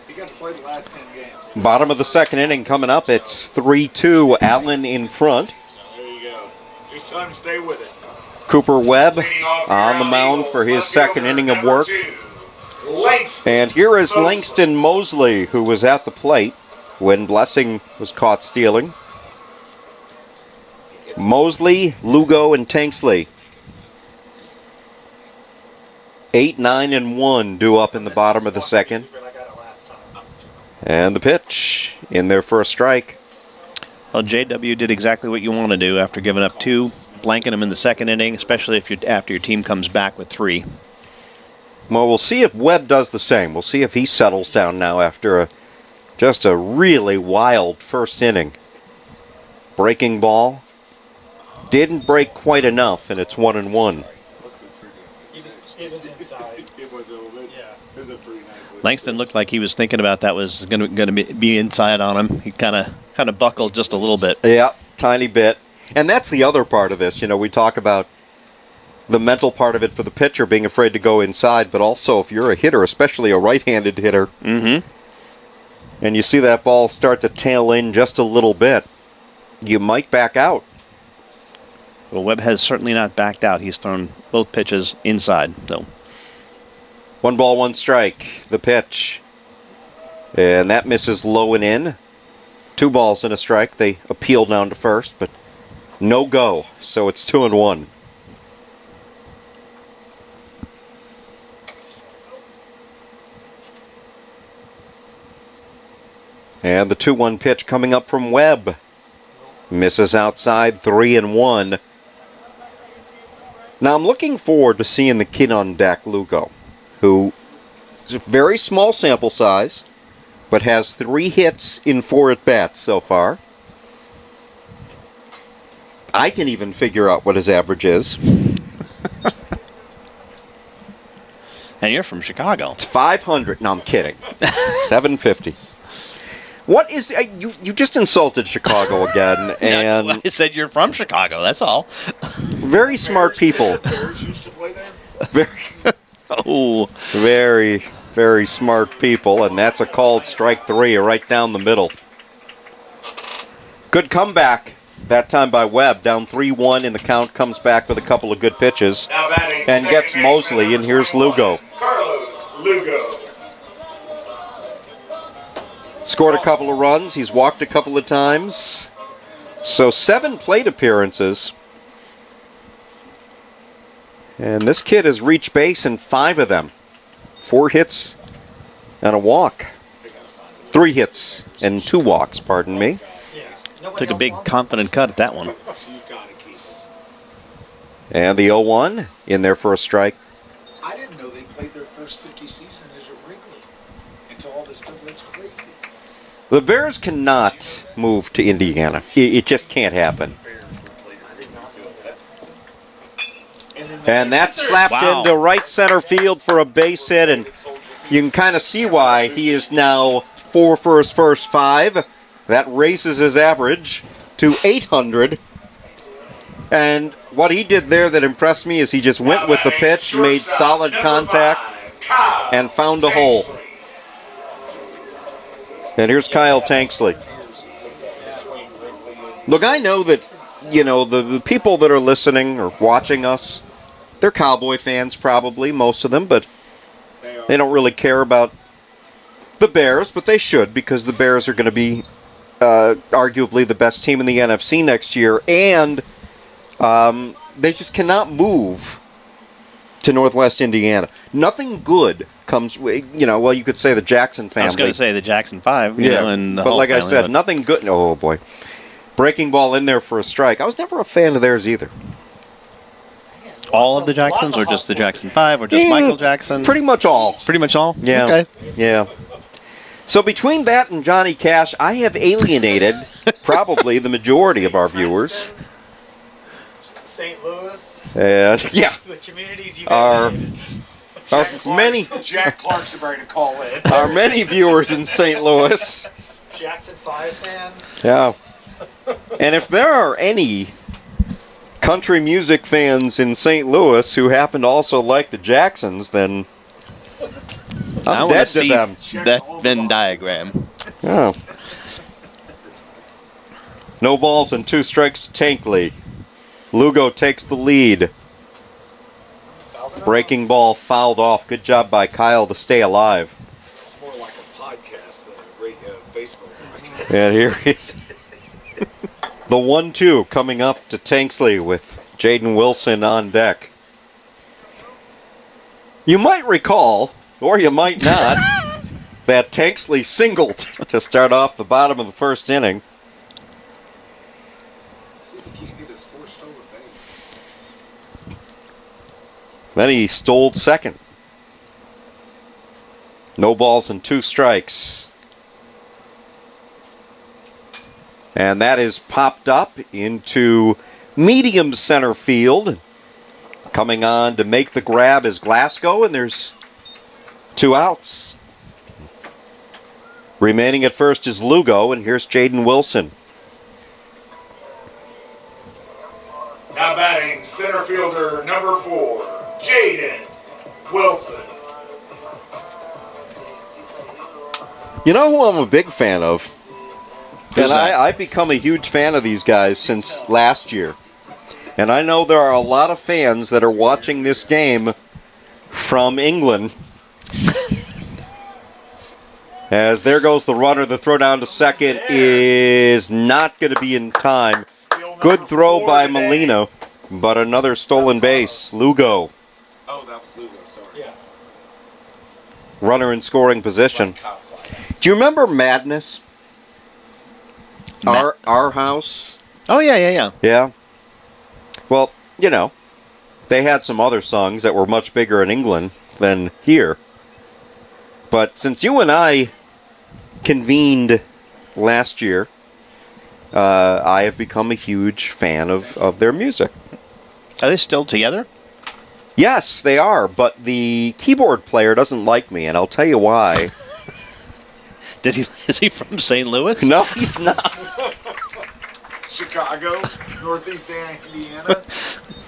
You got to play the last 10 games. Bottom of the second inning coming up. It's 3-2 Allen in front. There you go. Just time to stay with it. Cooper Webb on the mound for his second inning of work. And here is Langston Mosley, who was at the plate when Blessing was caught stealing. Mosley, Lugo, and Tanksley. 8, 9, and 1 due up in the bottom of the second. And the pitch in there for a strike. Well, JW did exactly what you want to do after giving up 2, blanking them in the second inning, especially if after your team comes back with 3. Well, we'll see if Webb does the same. We'll see if he settles down now after just a really wild first inning. Breaking ball. Didn't break quite enough, and it's 1-1. It was inside. It was a little bit. Yeah. It was a pretty nice. Langston looked like he was thinking about that was going to be inside on him. He kind of buckled just a little bit. Yeah, tiny bit. And that's the other part of this. You know, we talk about the mental part of it for the pitcher being afraid to go inside, but also if you're a hitter, especially a right-handed hitter, and you see that ball start to tail in just a little bit, you might back out. Well, Webb has certainly not backed out. He's thrown both pitches inside, though. 1 ball, 1 strike, the pitch. And that misses low and in. 2 balls and a strike. They appeal down to first, but no go. So it's 2-1. And the 2-1 pitch coming up from Webb. Misses outside, 3-1. Now I'm looking forward to seeing the kid on deck, Lugo, who is a very small sample size, but has 3 hits in 4 at-bats so far. I can even figure out what his average is. And you're from Chicago. It's 500. No, I'm kidding. 750. What is... You just insulted Chicago again, and... I said you're from Chicago, that's all. Very smart people. Bears used to play there. Very, very smart people, and that's a called strike 3 right down the middle. Good comeback, that time by Webb. Down 3-1 in the count, comes back with a couple of good pitches, and gets Mosley, and here's Lugo. Carlos Lugo. Scored a couple of runs. He's walked a couple of times. So 7 plate appearances. And this kid has reached base in 5 of them. 4 hits and a walk. 3 hits and 2 walks, pardon me. Took a big confident cut at that one. And the 0-1 in there for a strike. I didn't know they played their first 50 season at Wrigley until all this stuff. That's crazy. The Bears cannot move to Indiana. It just can't happen. And then And that's slapped into right center field for a base hit, and you can kind of see why he is now 4 for his first 5. That raises his average to 800. And what he did there that impressed me is he just went with the pitch, made solid contact, and found a hole. And here's Kyle Tanksley. Look, I know that, you know, the people that are listening or watching us, they're Cowboy fans probably, most of them, but they don't really care about the Bears, but they should, because the Bears are going to be arguably the best team in the NFC next year, and they just cannot move to Northwest Indiana. Nothing good comes, you know, well, you could say the Jackson family. I was going to say the Jackson 5. You know, and the but whole like family, I said, nothing good. Oh, boy. Breaking ball in there for a strike. I was never a fan of theirs either. All of the Jacksons, or just the Jackson 5, or just Michael Jackson? Pretty much all. Pretty much all? Yeah. Okay. Yeah. So between that and Johnny Cash, I have alienated probably the majority of our viewers. St. Louis. And yeah, The communities you our many Jack Clark's about to call in. our many viewers in St. Louis. Jackson 5 fans. Yeah. And if there are any country music fans in St. Louis who happen to also like the Jacksons, then I I'm want dead to to see them. that Venn diagram. Yeah. No balls and 2 strikes to Tankley. Lugo takes the lead. Breaking ball fouled off. Good job by Kyle to stay alive. This is more like a podcast than a great baseball match. And here is the 1-2 coming up to Tanksley with Jaden Wilson on deck. You might recall, or you might not, that Tanksley singled to start off the bottom of the first inning. See if he can't get his 4 stolen base. Then he stole second. No balls and 2 strikes. And that is popped up into medium center field. Coming on to make the grab is Glasgow, and there's 2 outs. Remaining at first is Lugo, and here's Jaden Wilson. Now batting center fielder number 4, Jaden Wilson. You know who I'm a big fan of? Who's And that? I've become a huge fan of these guys since last year. And I know there are a lot of fans that are watching this game from England. As there goes the runner. The throw down to second is not going to be in time. Good throw by Molina, but another stolen base. Lugo, Oh, that was Lugo, sorry. Yeah. runner in scoring position. Kyle Fly. Do you remember Madness? Our house? Oh, yeah. Yeah. Well, you know, they had some other songs that were much bigger in England than here. But since you and I convened last year, I have become a huge fan of their music. Are they still together? Yes, they are, but the keyboard player doesn't like me, and I'll tell you why. Is he from St. Louis? No, he's not. Chicago, Northeast Indiana.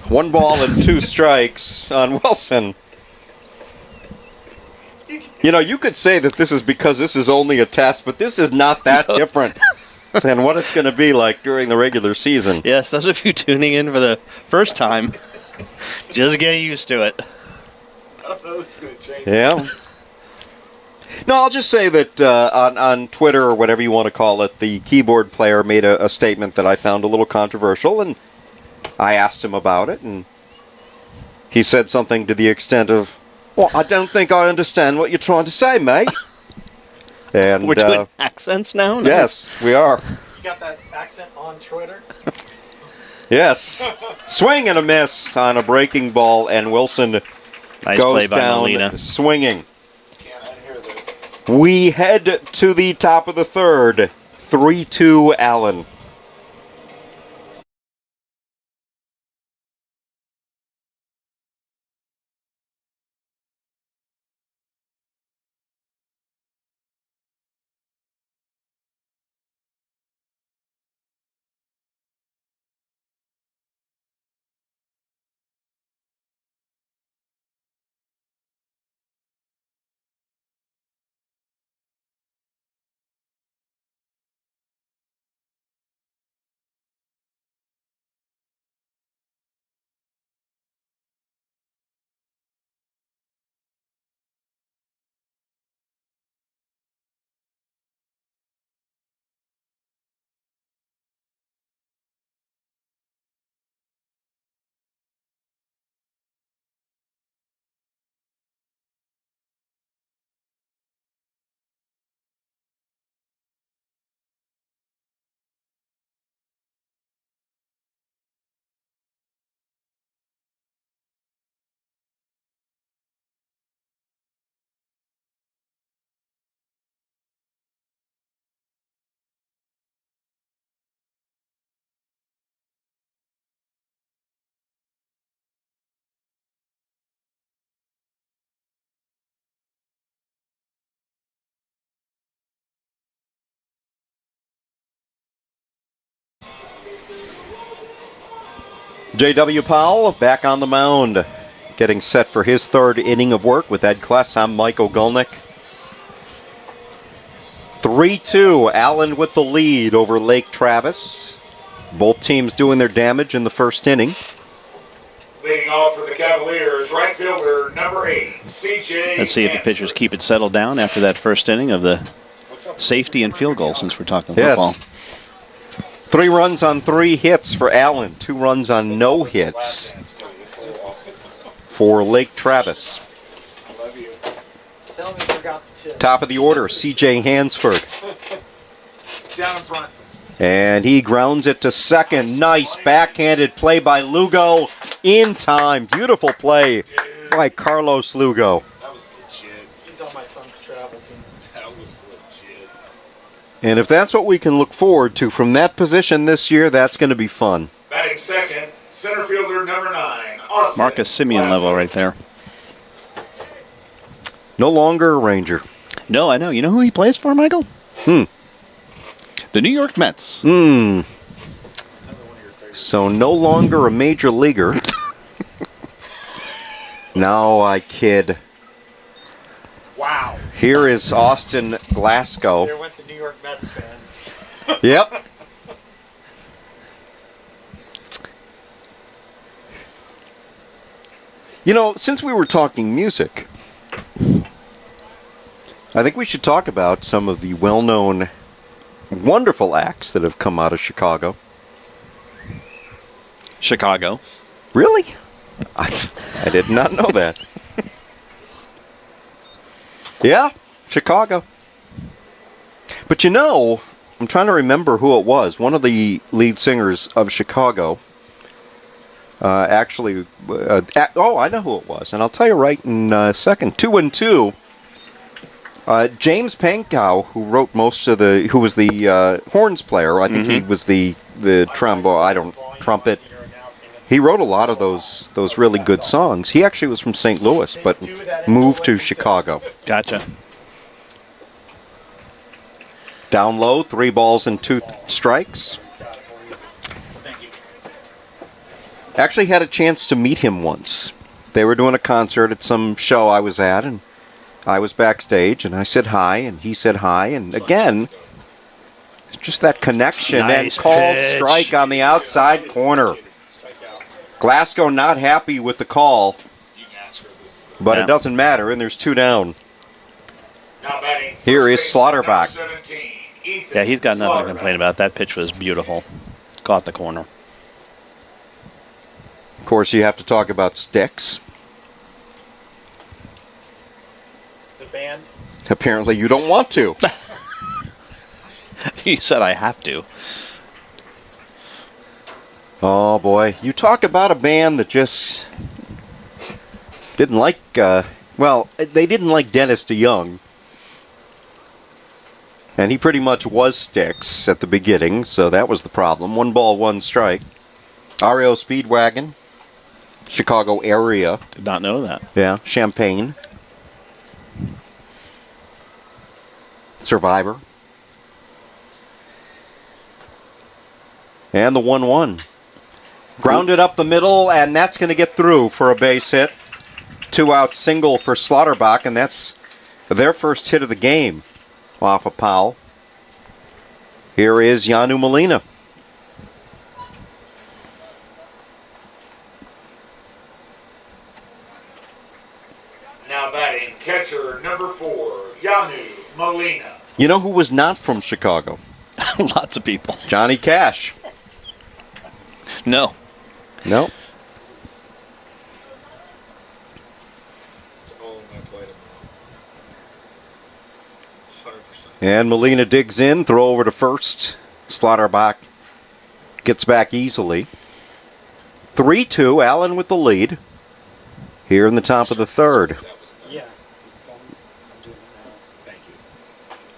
1 ball and 2 strikes on Wilson. You know, you could say that this is because this is only a test, but this is not that different than what it's going to be like during the regular season. Yes, those of you tuning in for the first time, just get used to it. I don't know if it's going to change. Yeah. No, I'll just say that on Twitter or whatever you want to call it, the keyboard player made a statement that I found a little controversial, and I asked him about it, and he said something to the extent of, "Well, I don't think I understand what you're trying to say, mate." And We're doing accents now? Nice. yes, we are. You got that accent on Twitter? Yes. Swing and a miss on a breaking ball, and Wilson Nice goes play by down Molina. swinging. Can't unhear this. We head to the top of the third. 3-2 Allen. J.W. Powell back on the mound, getting set for his third inning of work with Ed Kless. I'm Michael Gulnick. 3-2, Allen with the lead over Lake Travis. Both teams doing their damage in the first inning. Leading off for the Cavaliers, right fielder number 8, C.J. Let's see if the pitchers keep it settled down after that first inning of the safety and field goal, since we're talking football. Yes. 3 runs on 3 hits for Allen. 2 runs on no hits for Lake Travis. Top of the order, C.J. Hansford. Down in front. And he grounds it to second. Nice backhanded play by Lugo in time. Beautiful play by Carlos Lugo. That was legit. He's on my son's travel team. That was legit. And if that's what we can look forward to from that position this year, that's going to be fun. Batting second, center fielder number 9, Austin. Marcus Simeon level right there. No longer a Ranger. No, I know. You know who he plays for, Michael? The New York Mets. So no longer a major leaguer. Now I kid. Wow. Here is Austin Glasgow. There went the New York Mets fans. Yep. You know, since we were talking music, I think we should talk about some of the well-known, wonderful acts that have come out of Chicago. Chicago. Really? I did not know that. Yeah, Chicago. But you know, I'm trying to remember who it was. One of the lead singers of Chicago I know who it was, and I'll tell you right in a second. 2-2. James Pankow, who wrote most of who was the horns player. I think he was the trombone. Trumpet. He wrote a lot of those really good songs. He actually was from St. Louis, but moved to Chicago. Gotcha. Down low, 3 balls and 2 strikes. Actually had a chance to meet him once. They were doing a concert at some show I was at, and I was backstage, and I said hi, and he said hi, and again, just that connection. Nice and called pitch. Strike on the outside corner. Glasgow not happy with the call, but Yeah. it doesn't matter, and there's 2 down. Now batting Here is first baseman, number Slaughterback. 17, Ethan Yeah, he's got nothing to Slaughterback. complain about. That pitch was beautiful. Caught the corner. Of course, you have to talk about Styx. The band. Apparently, you don't want to. He said I have to. Oh, boy. You talk about a band that just didn't like, they didn't like Dennis DeYoung. And he pretty much was Styx at the beginning, so that was the problem. 1 ball, 1 strike. REO Speedwagon, Chicago area. Did not know that. Yeah, Champaign. Survivor. And the 1-1. Grounded up the middle, and that's going to get through for a base hit. 2-out single for Slaughterback, and that's their first hit of the game off of Powell. Here is Yanu Molina. Now batting catcher number 4, Yanu Molina. You know who was not from Chicago? Lots of people. Johnny Cash. No. No. It's all in my play tomorrow. 100%. And Molina digs in, throw over to first. Slaughterback gets back easily. 3-2, Allen with the lead. Here in the top of the third. Yeah. I'm doing it now. Thank you.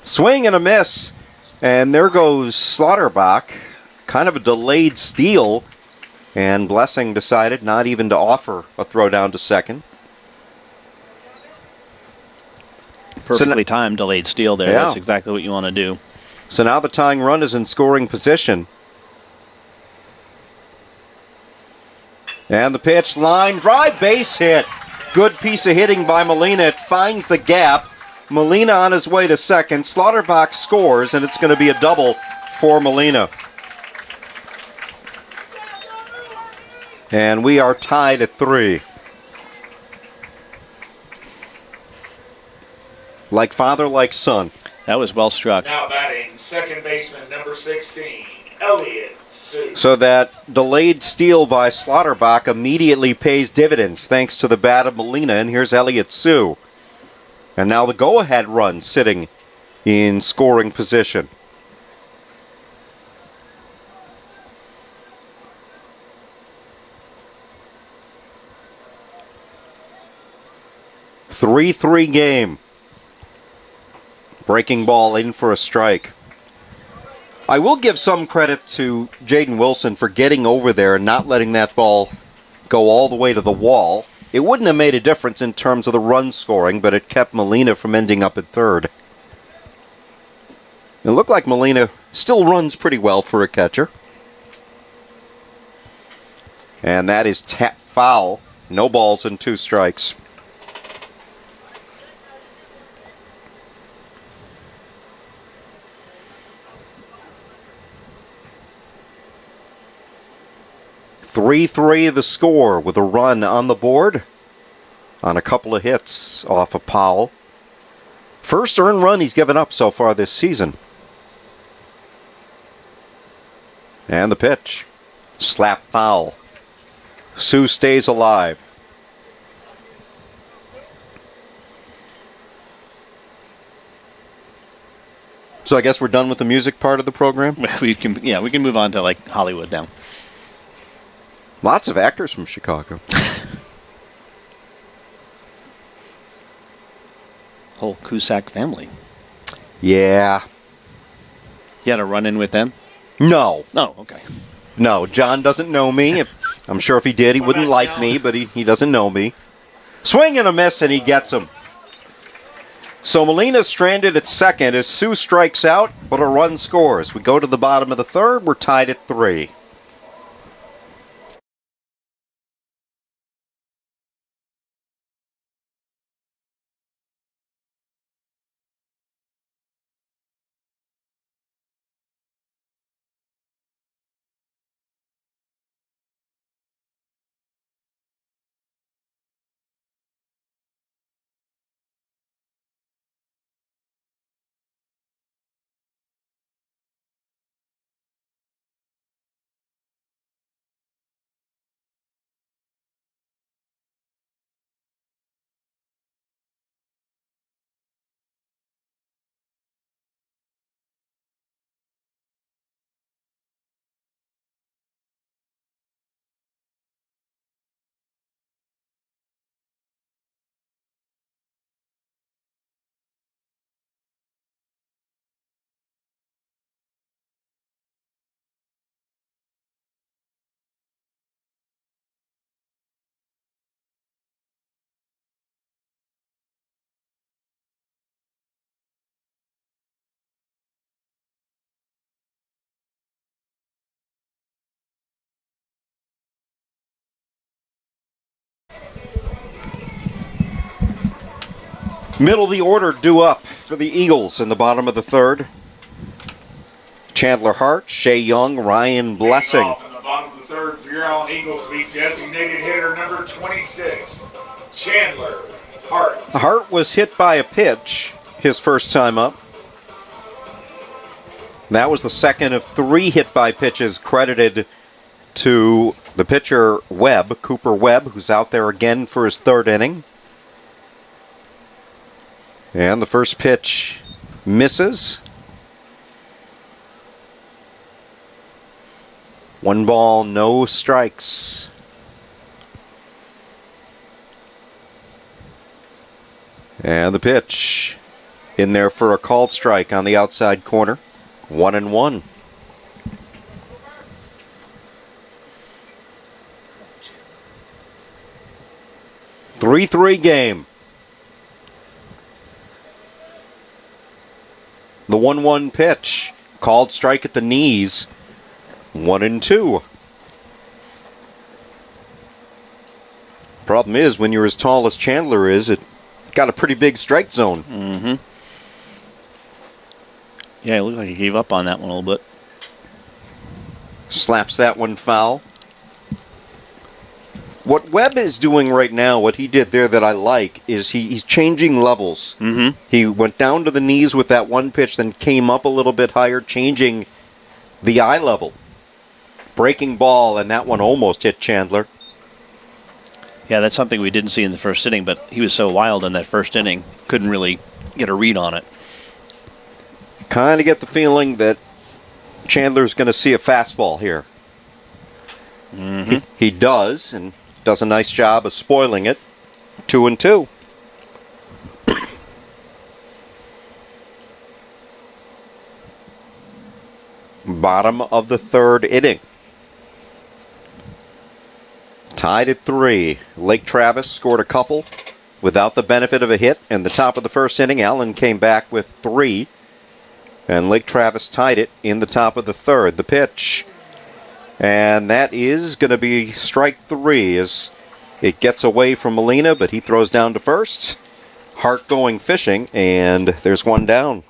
Swing and a miss. And there goes Slaughterback. Kind of a delayed steal. And Blessing decided not even to offer a throw down to second. Perfectly timed delayed steal there. Yeah. That's exactly what you want to do. So now the tying run is in scoring position. And the pitch, line drive, base hit. Good piece of hitting by Molina. It finds the gap. Molina on his way to second. Slaughterbox scores, and it's going to be a double for Molina. And we are tied at 3. Like father, like son. That was well struck. Now batting, second baseman, number 16, Elliott Sue. So that delayed steal by Slaughterbox immediately pays dividends thanks to the bat of Molina. And here's Elliott Sue. And now the go-ahead run sitting in scoring position. Three game. Breaking ball in for a strike. I will give some credit to Jaden Wilson for getting over there and not letting that ball go all the way to the wall. It wouldn't have made a difference in terms of the run scoring, but it kept Molina from ending up at third. It looked like Molina still runs pretty well for a catcher. And that is foul. No balls and 2 strikes. Three the score with a run on the board on a couple of hits off of Powell. First earned run he's given up so far this season. And the pitch. Slap foul. Sue stays alive. So I guess we're done with the music part of the program? We can move on to like Hollywood now. Lots of actors from Chicago. Whole Cusack family. Yeah. You had a run-in with them? No. No, okay. No, John doesn't know me. I'm sure if he did, he wouldn't like me, but he doesn't know me. Swing and a miss, and he gets him. So Molina stranded at second as Sue strikes out, but a run scores. We go to the bottom of the third. We're tied at 3. Middle of the order due up for the Eagles in the bottom of the third. Chandler Hart, Shea Young, Ryan Blessing. Off in the bottom of the third for your own Eagles, we designated hitter number 26, Chandler Hart. Hart was hit by a pitch his first time up. That was the second of 3 hit by pitches credited to the pitcher Webb, Cooper Webb, who's out there again for his third inning. And the first pitch misses. 1 ball, no strikes. And the pitch in there for a called strike on the outside corner. 1-1. Three game. The 1-1 pitch. Called strike at the knees. 1-2. Problem is, when you're as tall as Chandler is, it got a pretty big strike zone. Mm-hmm. Yeah, it looked like he gave up on that one a little bit. Slaps that one foul. What Webb is doing right now, what he did there that I like, is he's changing levels. Mm-hmm. He went down to the knees with that one pitch, then came up a little bit higher, changing the eye level. Breaking ball, and that one almost hit Chandler. Yeah, that's something we didn't see in the first inning, but he was so wild in that first inning, couldn't really get a read on it. Kind of get the feeling that Chandler's going to see a fastball here. Mm-hmm. He does, and does a nice job of spoiling it. 2-2. Bottom of the third inning. Tied at 3. Lake Travis scored a couple without the benefit of a hit. In the top of the first inning, Allen came back with 3. And Lake Travis tied it in the top of the third. The pitch. And that is going to be strike 3 as it gets away from Molina, but he throws down to first. Hart going fishing, and there's one down.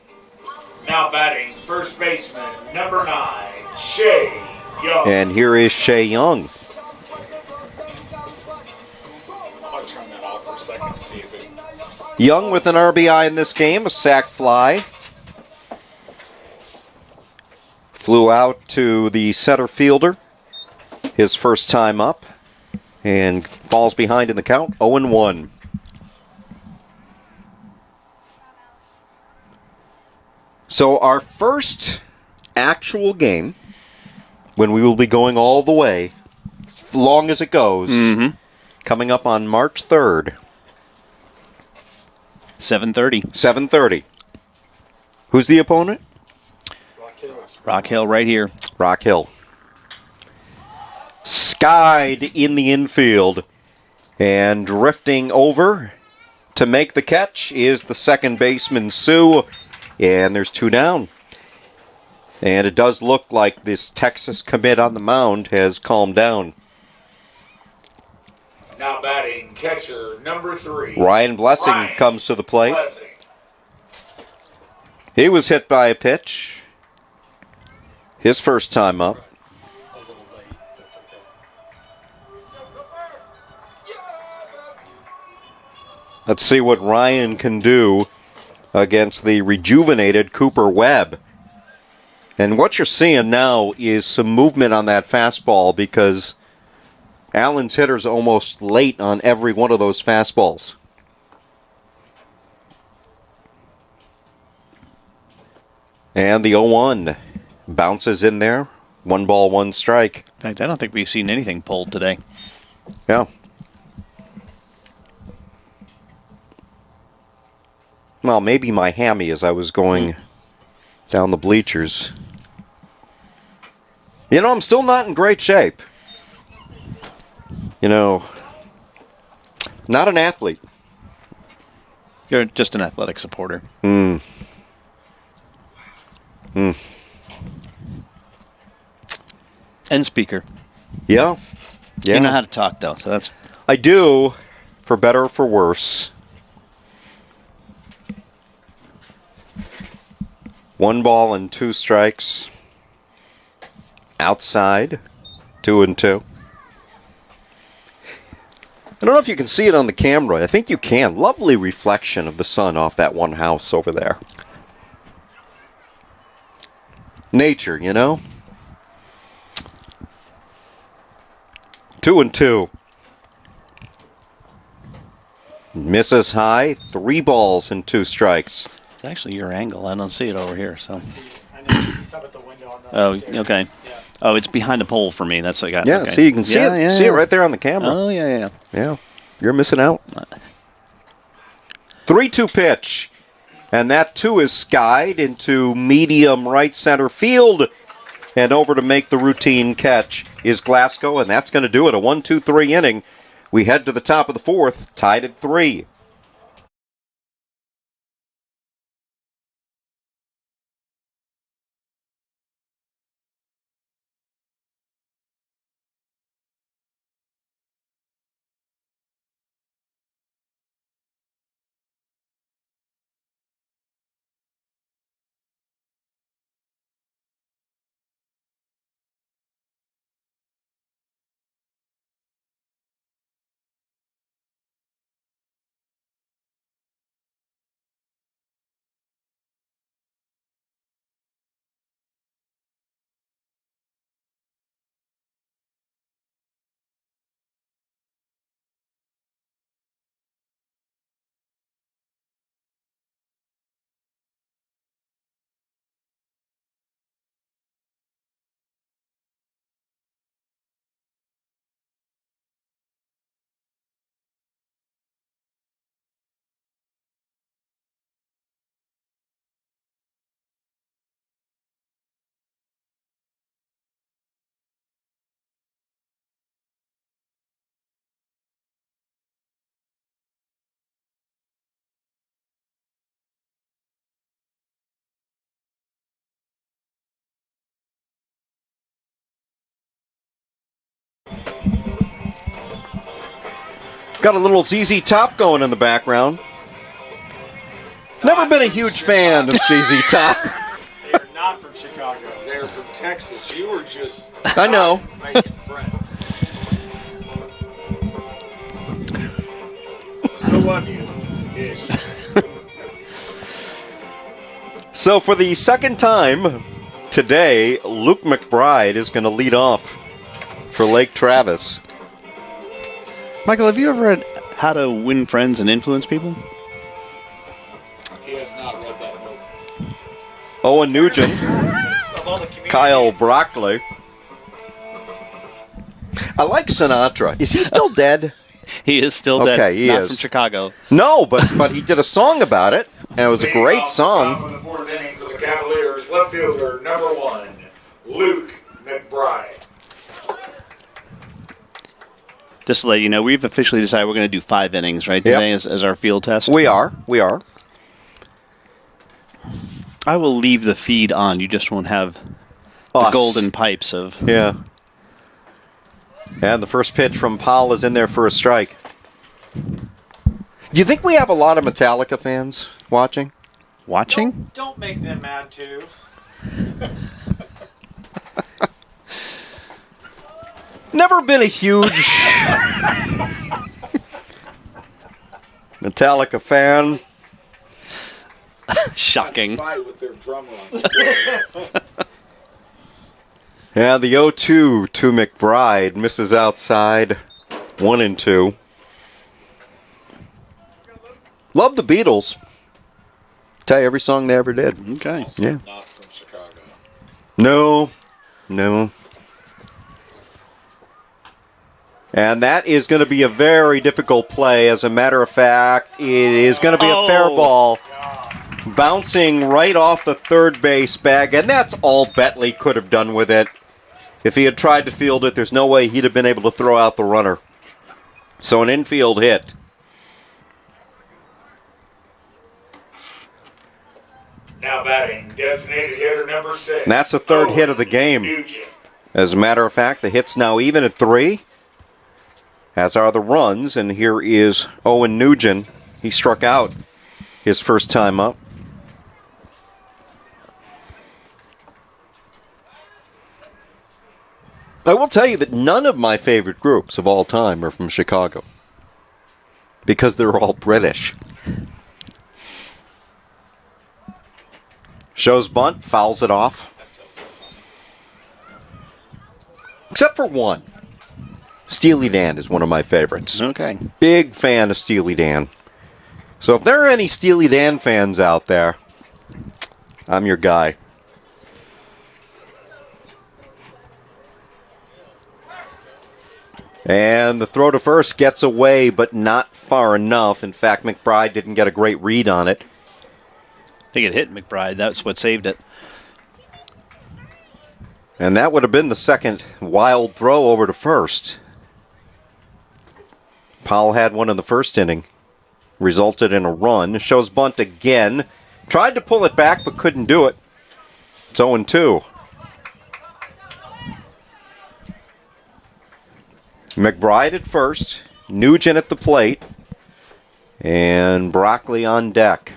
Now batting, first baseman, number 9, Shea Young. And here is Shea Young. I'll turn that off for a second to see if it... Young with an RBI in this game, a sac fly. Flew out to the center fielder, his first time up, and falls behind in the count, 0-1. So our first actual game, when we will be going all the way, as long as it goes, coming up on March 3rd. 7:30. 7:30. Who's the opponent? Rock Hill right here. Rock Hill. Skied in the infield. And drifting over to make the catch is the second baseman, Sue. And there's 2 down. And it does look like this Texas commit on the mound has calmed down. Now batting, catcher, number 3. Ryan Blessing comes to the plate. Blessing. He was hit by a pitch. His first time up. Let's see what Ryan can do against the rejuvenated Cooper Webb. And what you're seeing now is some movement on that fastball because Allen's hitter's almost late on every one of those fastballs. And the 0-1 bounces in there. 1 ball, 1 strike. In fact, I don't think we've seen anything pulled today. Yeah. Well, maybe my hammy as I was going down the bleachers. You know, I'm still not in great shape. You know, not an athlete. You're just an athletic supporter. And speaker. Yeah. Yeah. You know how to talk, though, so that's... I do, for better or for worse. 1 ball and 2 strikes. Outside. 2-2. I don't know if you can see it on the camera. I think you can. Lovely reflection of the sun off that one house over there. Nature, you know? 2-2. Misses high. 3 balls and 2 strikes. It's actually your angle. I don't see it over here, so... He's up at the window on the Oh, stairs. okay. Yeah. Oh, it's behind the pole for me. That's what I got. Yeah, okay. so you can see it. Yeah, See it right there on the camera. Oh, yeah. Yeah, you're missing out. 3-2 pitch. And that, too, is skied into medium right center field. And over to make the routine catch is Glasgow, and that's going to do it. A 1-2-3 inning. We head to the top of the 4th, tied at 3. Got a little ZZ Top going in the background. Never been a huge fan of ZZ Top. They are not from Chicago. They're from Texas. You were just I know. making friends. Still love you. Ish. So for the second time today, Luke McBride is going to lead off for Lake Travis. Michael, have you ever read How to Win Friends and Influence People? He has not read that book. Owen Nugent, Kyle Broccoli. I like Sinatra. Is he still dead? He is still dead. Okay, he not is. from Chicago. No, but he did a song about it, and it was a great Top song. of the fourth inning for the Cavaliers, left fielder number 1, Luke McBride. Just to let you know, we've officially decided we're going to do 5 innings, right, today as our field test? We are. I will leave the feed on. You just won't have the Us. golden pipes of... Yeah. And the first pitch from Paul is in there for a strike. Do you think we have a lot of Metallica fans watching? Watching? Don't make them mad too. Never been a huge Metallica fan. Shocking. Fight with their drummer on. Yeah, the 0-2 to McBride misses outside 1-2. Love the Beatles. Tell you every song they ever did. Okay. Yeah. Not from Chicago. No. And that is going to be a very difficult play. As a matter of fact, it is going to be a fair ball. Bouncing right off the third base bag. And that's all Betley could have done with it. If he had tried to field it, there's no way he'd have been able to throw out the runner. So an infield hit. Now batting, designated hitter number 6. And that's the third hit of the game. Nugent. As a matter of fact, the hit's now even at 3. As are the runs. And here is Owen Nugent. He struck out his first time up. I will tell you that none of my favorite groups of all time are from Chicago. Because they're all British. Shows bunt, fouls it off. Except for one. Steely Dan is one of my favorites. Okay. Big fan of Steely Dan. So if there are any Steely Dan fans out there, I'm your guy. And the throw to first gets away, but not far enough. In fact, McBride didn't get a great read on it. I think it hit McBride. That's what saved it. And that would have been the second wild throw over to first. Powell had one in the first inning. Resulted in a run. Shows bunt again. Tried to pull it back, but couldn't do it. It's 0-2. McBride at first. Nugent at the plate. And Broccoli on deck.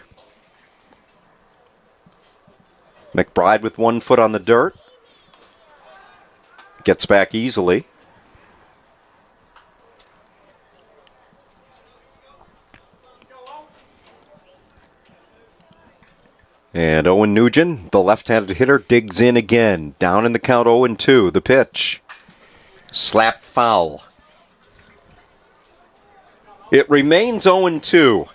McBride with 1 foot on the dirt. Gets back easily. And Owen Nugent, the left-handed hitter, digs in again. Down in the count 0-2. The pitch. Slap foul. It remains 0-2.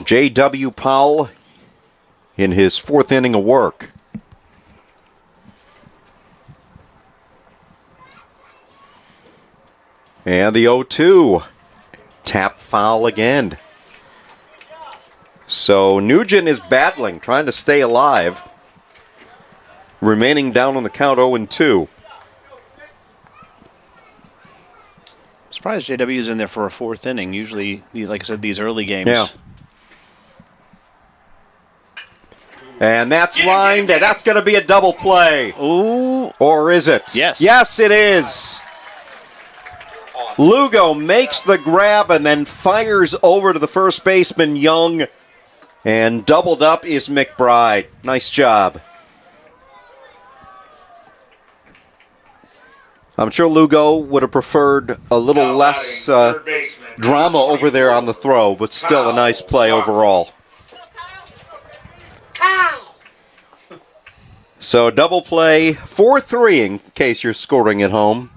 J.W. Powell in his 4th inning of work. And the 0-2. Tap foul again. So Nugent is battling, trying to stay alive. Remaining down on the count 0-2. Surprised JW is in there for a 4th inning. Usually, like I said, these early games. Yeah. And that's lined, and that's going to be a double play. Ooh. Or is it? Yes. Yes, it is. awesome. Lugo makes the grab and then fires over to the first baseman, Young. And doubled up is McBride. Nice job. I'm sure Lugo would have preferred a little less drama over there on the throw, but still a nice play overall. So double play, 4-3 in case you're scoring at home.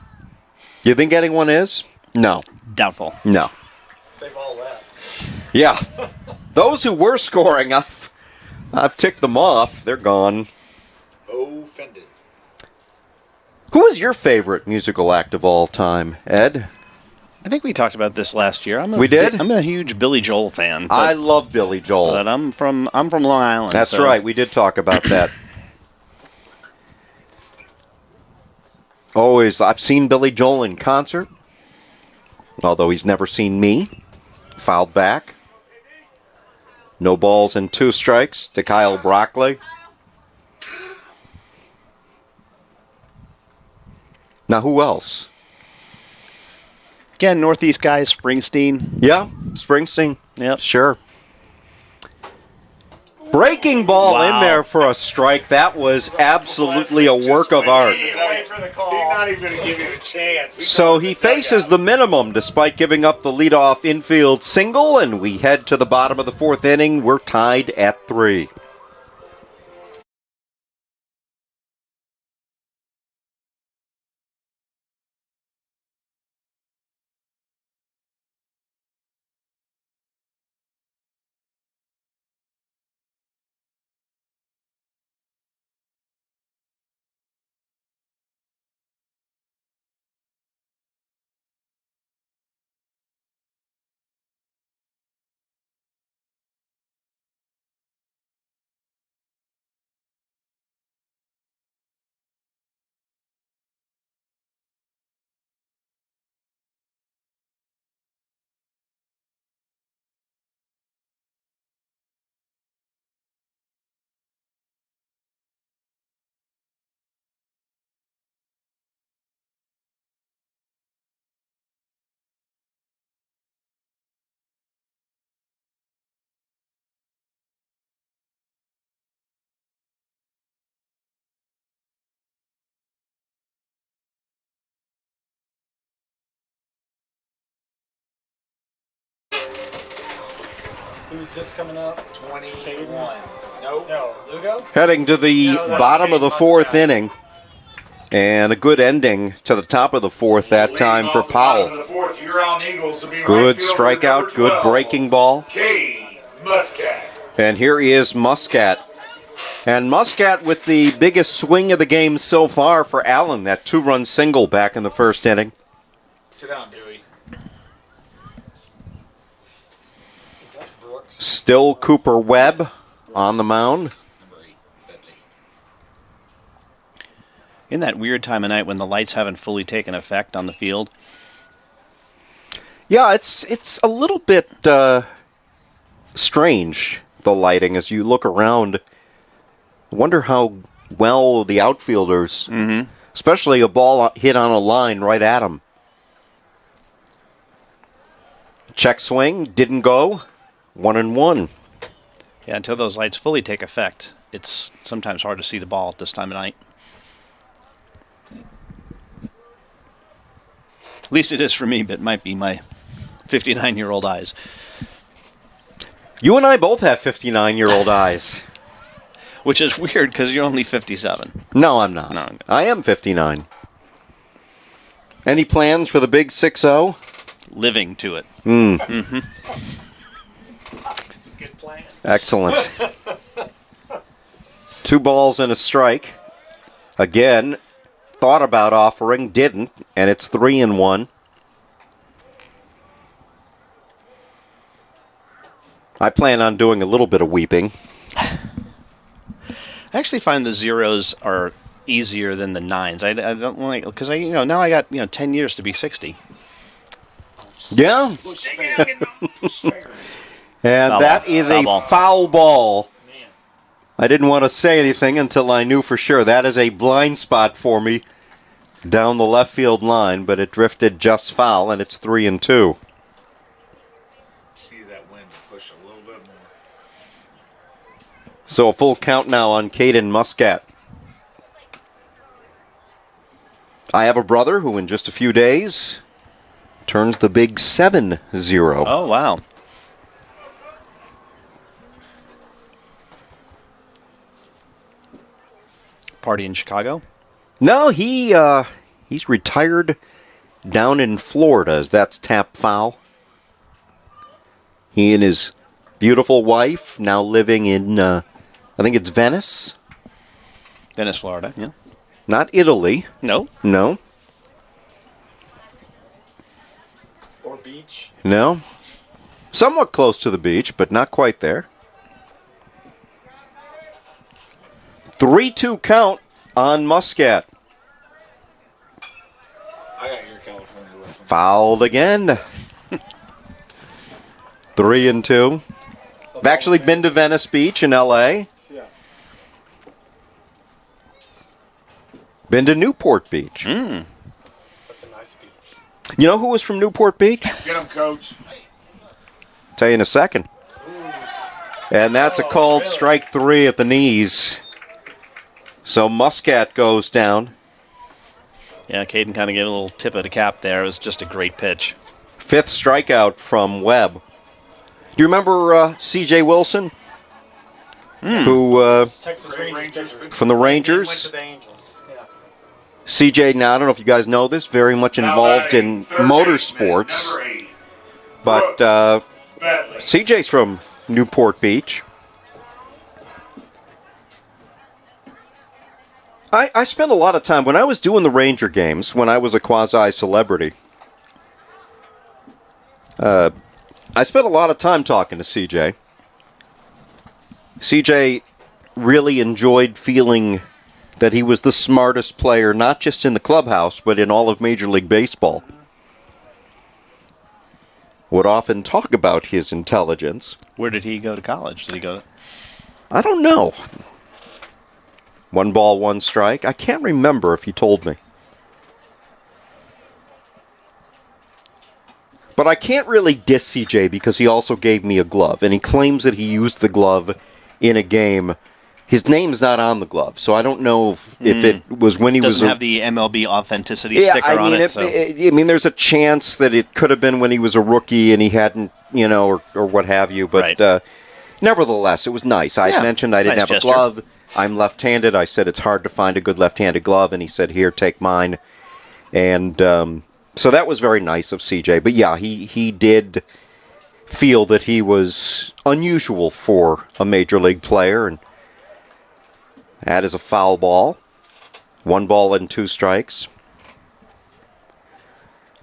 You think anyone is? No. Doubtful. No. They've all left. Yeah. Those who were scoring, I've ticked them off. They're gone. Offended. Who is your favorite musical act of all time, Ed? I think we talked about this last year. We did? I'm a huge Billy Joel fan. I love Billy Joel. But I'm from Long Island. That's so. right. We did talk about that. Always, I've seen Billy Joel in concert, although he's never seen me. Fouled back. No balls and 2 strikes to Kyle Broccoli. Now, who else? Again, Northeast guys, Springsteen. Yeah, Springsteen. Yep. Sure. Breaking ball Wow. in there for a strike. That was absolutely a work of art. Wait for the call. He's not even going to give you a chance. So he faces the minimum despite giving up the leadoff infield single, and we head to the bottom of the 4th inning. We're tied at 3. Who's this coming up? 21. Nope. No, Lugo? Heading to the that's bottom of the Kate 4th Muscat. inning. And a good ending to the top of the 4th that time for Powell. Good strikeout, good breaking ball. Cade Muscat. And here is Muscat. And Muscat with the biggest swing of the game so far for Allen, that 2-run single back in the 1st inning. Sit down, Dewey. Is that Brooks? Still Cooper Webb on the mound. Number 8, Bentley. In that weird time of night when the lights haven't fully taken effect on the field. Yeah, it's a little bit strange, the lighting, as you look around. I wonder how well the outfielders, especially a ball hit on a line right at them. Check swing, didn't go. 1-1. Yeah, until those lights fully take effect, it's sometimes hard to see the ball at this time of night. At least it is for me, but it might be my 59-year-old eyes. You and I both have 59-year-old eyes. Which is weird because you're only 57. No, I'm not. No. I am 59. Any plans for the big 6-0? Living to it. It's a good plan. Excellent. 2 balls and a strike. Again, thought about offering, didn't, and it's 3-1. I plan on doing a little bit of weeping. I actually find the zeros are easier than the 9s. I don't like because now I got 10 years to be 60. Yeah. And Foul that ball. is Foul a ball. foul ball. I didn't want to say anything until I knew for sure. That is a blind spot for me. down the left field line, but it drifted just foul, and it's 3-2. See that wind push a little bit more. So a full count now on Caden Muscat. I have a brother who in just a few days turns the big 7-0. Oh, wow. Party in Chicago? No, he's retired down in Florida. That's tap foul. He and his beautiful wife now living in, I think it's Venice. Venice, Florida, yeah. Not Italy. No? No. Or beach. No. Somewhat close to the beach, but not quite there. 3-2 count on Muscat. I got your California reference. Fouled again. 3-2. I've actually been to Venice Beach in L.A. Yeah. Been to Newport Beach. That's a nice beach. You know who was from Newport Beach? Get him, coach. Tell you in a second. And that's a called strike 3 at the knees. So Muscat goes down. Yeah, Caden kind of gave a little tip of the cap there. It was just a great pitch. 5th strikeout from Webb. Do you remember C.J. Wilson? Who, Texas Rangers pitcher. from the He went Rangers? to the Angels. Yeah. C.J., now I don't know if you guys know this, very much involved in motorsports. But C.J.'s from Newport Beach. I spent a lot of time, when I was doing the Ranger games, when I was a quasi-celebrity, I spent a lot of time talking to CJ. CJ really enjoyed feeling that he was the smartest player, not just in the clubhouse, but in all of Major League Baseball. Would often talk about his intelligence. Where did he go to college? Did he go to... I don't know. 1 ball, 1 strike. I can't remember if he told me. But I can't really diss CJ because he also gave me a glove, and he claims that he used the glove in a game. His name's not on the glove, so I don't know if it was when he was... Doesn't have the MLB authenticity sticker on it. I mean, there's a chance that it could have been when he was a rookie and he hadn't, or what have you. But nevertheless, it was nice. I mentioned I didn't have a glove. I'm left-handed. I said it's hard to find a good left-handed glove, and he said, "Here, take mine." And so that was very nice of CJ. But yeah, he did feel that he was unusual for a major league player, and that is a foul ball. 1 ball and 2 strikes.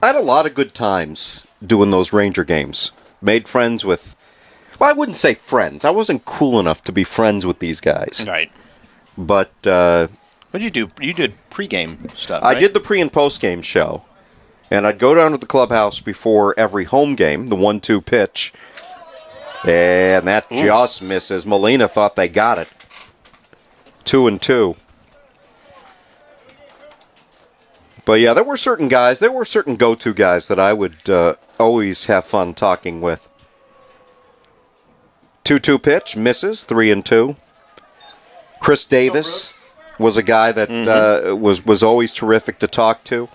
I had a lot of good times doing those Ranger games. Made friends with... Well, I wouldn't say friends. I wasn't cool enough to be friends with these guys. Right. But... what did you do? You did pregame stuff, right? I did the pre- and post-game show. And I'd go down to the clubhouse before every home game, the 1-2 pitch. And that just misses. Molina thought they got it. 2-2. But yeah, there were certain go-to guys that I would always have fun talking with. 2-2 pitch, misses, 3-2. Chris Davis was a guy that was always terrific to talk to.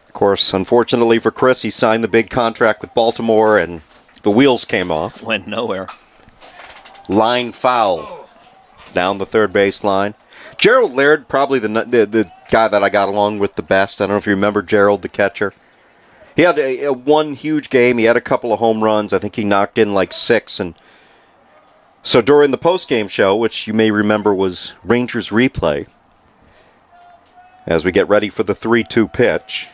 Of course, unfortunately for Chris, he signed the big contract with Baltimore and the wheels came off. Went nowhere. Line foul down the third base line. Gerald Laird, probably the guy that I got along with the best. I don't know if you remember Gerald, the catcher. He had one huge game. He had a couple of home runs. I think he knocked in like 6. And so during the post-game show, which you may remember was Rangers Replay, as we get ready for the 3-2 pitch.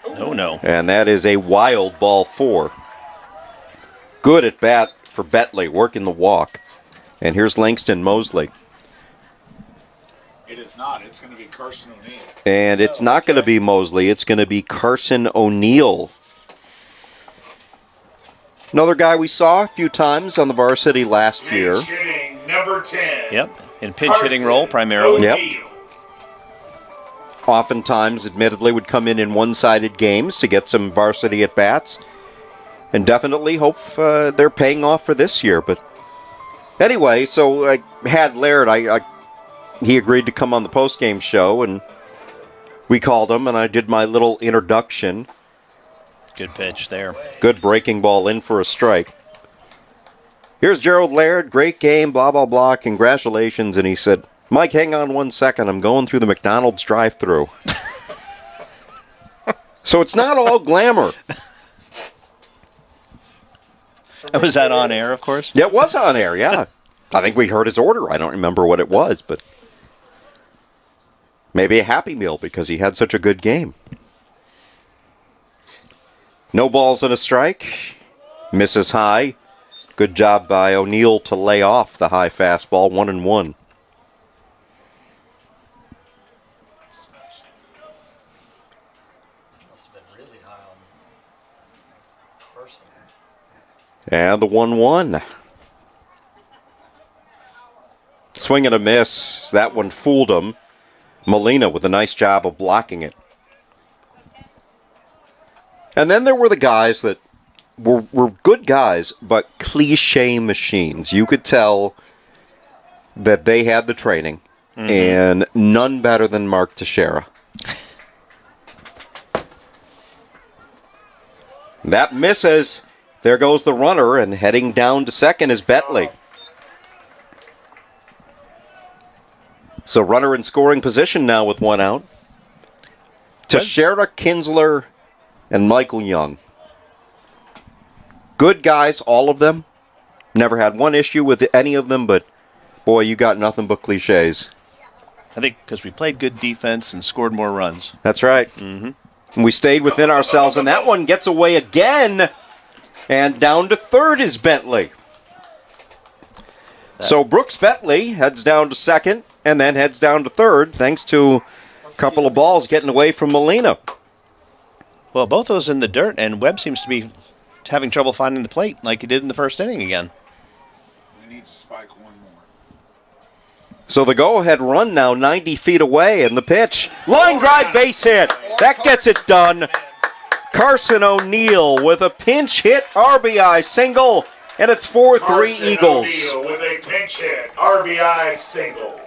Oh, no. And that is a wild ball 4. Good at bat for Betley, working the walk. And here's Langston Mosley. It is not. It's going to be Carson O'Neill. And it's not going to be Mosley. It's going to be Carson O'Neill. Another guy we saw a few times on the varsity last year. Pinch hitting, number 10. Yep. In pinch hitting role primarily. Yep. oftentimes, admittedly, would come in one-sided games to get some varsity at-bats. And definitely hope they're paying off for this year. But anyway, so I had Laird. He agreed to come on the post-game show, and we called him, and I did my little introduction. Good pitch there. Good breaking ball in for a strike. Here's Gerald Laird. Great game, blah, blah, blah. Congratulations. And he said, Mike, hang on 1 second. I'm going through the McDonald's drive-thru. So it's not all glamour. Was that on air, of course? Yeah, it was on air, yeah. I think we heard his order. I don't remember what it was, but maybe a Happy Meal because he had such a good game. No balls and a strike. Misses high. Good job by O'Neill to lay off the high fastball, 1-1. Must have been really high on Carson. And the 1-1. Swing and a miss. That one fooled him. Molina with a nice job of blocking it. And then there were the guys that were good guys, but cliche machines. You could tell that they had the training, and none better than Mark Teixeira. That misses. There goes the runner, and heading down to second is Bentley. So runner in scoring position now with 1 out. Teixeira, Kinsler, and Michael Young. Good guys, all of them. Never had one issue with any of them, but boy, you got nothing but cliches. I think because we played good defense and scored more runs. That's right. Mm-hmm. We stayed within ourselves, and that one gets away again. And down to third is Bentley. So Brooks Bentley heads down to second and then heads down to third thanks to a couple of balls getting away from Molina. Well, both those in the dirt, and Webb seems to be having trouble finding the plate like he did in the first inning again. We need to spike one more. So the go-ahead run now 90 feet away, and the pitch. Line drive base hit. That gets it done. Carson O'Neill with a pinch hit RBI single, and it's 4-3 Eagles. O'Neill with a pinch hit RBI single.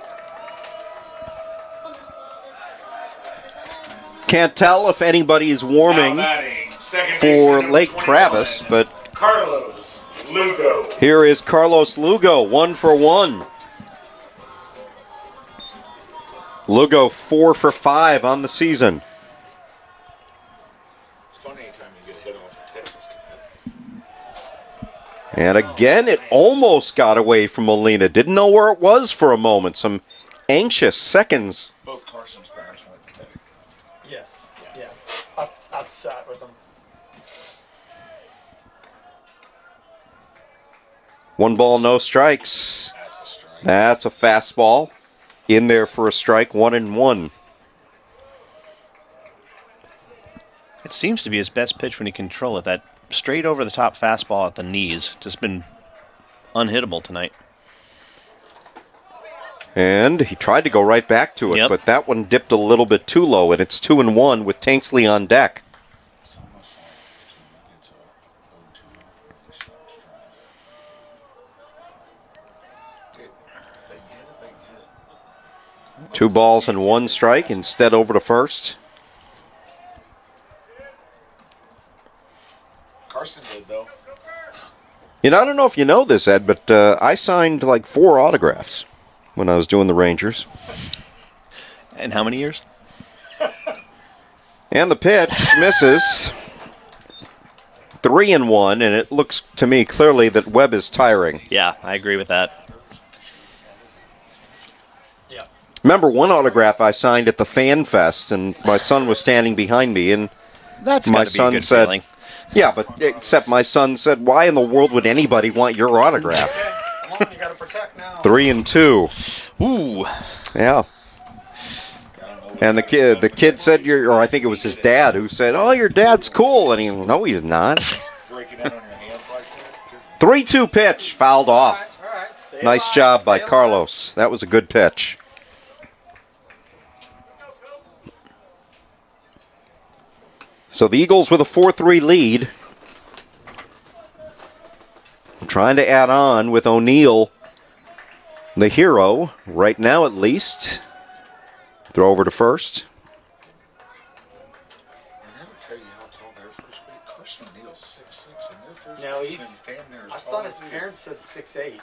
Can't tell if anybody's warming for Lake Travis, but Carlos Lugo. Here is Carlos Lugo, 1 for 1. Lugo 4 for 5 on the season. It's funny anytime you get hit off in Texas. And again, it almost got away from Molina. Didn't know where it was for a moment. Some anxious seconds. Both Carson's parents went to Tech. Yes. Yeah. I've sat with them. 1 ball, no strikes. That's a strike. That's a fastball. In there for a strike, 1-1. It seems to be his best pitch when he can control it. That straight over the top fastball at the knees. Just been unhittable tonight. And he tried to go right back to it, but that one dipped a little bit too low, and it's 2-1 with Tanksley on deck. It's almost like it's a 0-2 strike. Dude, they get it. 2 balls and 1 strike, instead over to first. Carson did, though. You know, I don't know if you know this, Ed, but I signed like 4 autographs when I was doing the Rangers. And how many years? And the pitch misses. 3-1, and it looks to me clearly that Webb is tiring. Yeah, I agree with that. Yeah. Remember one autograph I signed at the Fan Fest, and my son was standing behind me, and That's my gotta be a son good said, feeling. yeah, but except my son said, why in the world would anybody want your autograph? Come on, you gotta protect now. 3-2. Ooh. Yeah. And the kid said, or I think it was his dad who said, oh, your dad's cool. And he, no, he's not. Breaking in on your hands like that. 3-2 pitch, fouled off. All right. Stay Nice alive, job by stay alive. Carlos. That was a good pitch. So the Eagles with a 4-3 lead. Trying to add on with O'Neal, the hero, right now at least. Throw over to first. And that'll tell you how tall their first base. Carson O'Neal's 6'6", and their first No, baseman's damn near as I tall thought as his he is. parents said 6'8".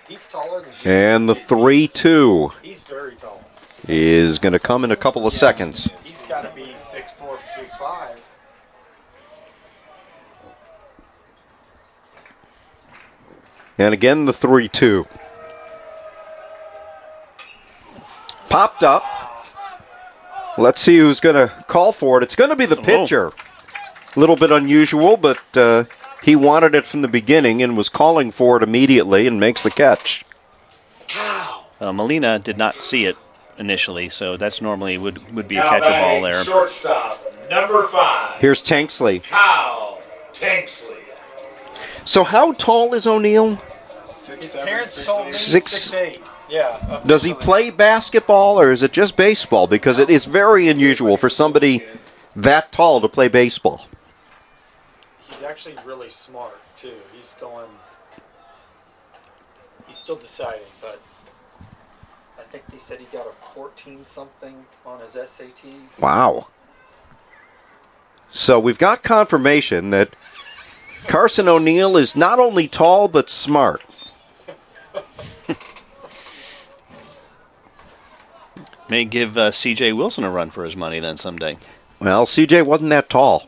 He's taller than Jimmy. And the 3-2 He's very tall. is going to come in a couple of seconds. He's got to be 6'4", 6'5". And again, the 3-2. Popped up. Let's see who's going to call for it. It's going to be the pitcher. A little bit unusual, but he wanted it from the beginning and was calling for it immediately and makes the catch. Molina did not see it initially, so that's normally would be a catch ball there. Shortstop, number 5. Here's Tanksley. Kyle Tanksley. So how tall is O'Neal? His parents told me 6'8". 6'8". Yeah. Does he play basketball or is it just baseball? Because it is very unusual for somebody that tall to play baseball. He's actually really smart, too. He's still deciding, but I think they said he got a 14-something on his SATs. Wow. So we've got confirmation that Carson O'Neal is not only tall but smart. May give C.J. Wilson a run for his money then someday. Well, CJ wasn't that tall.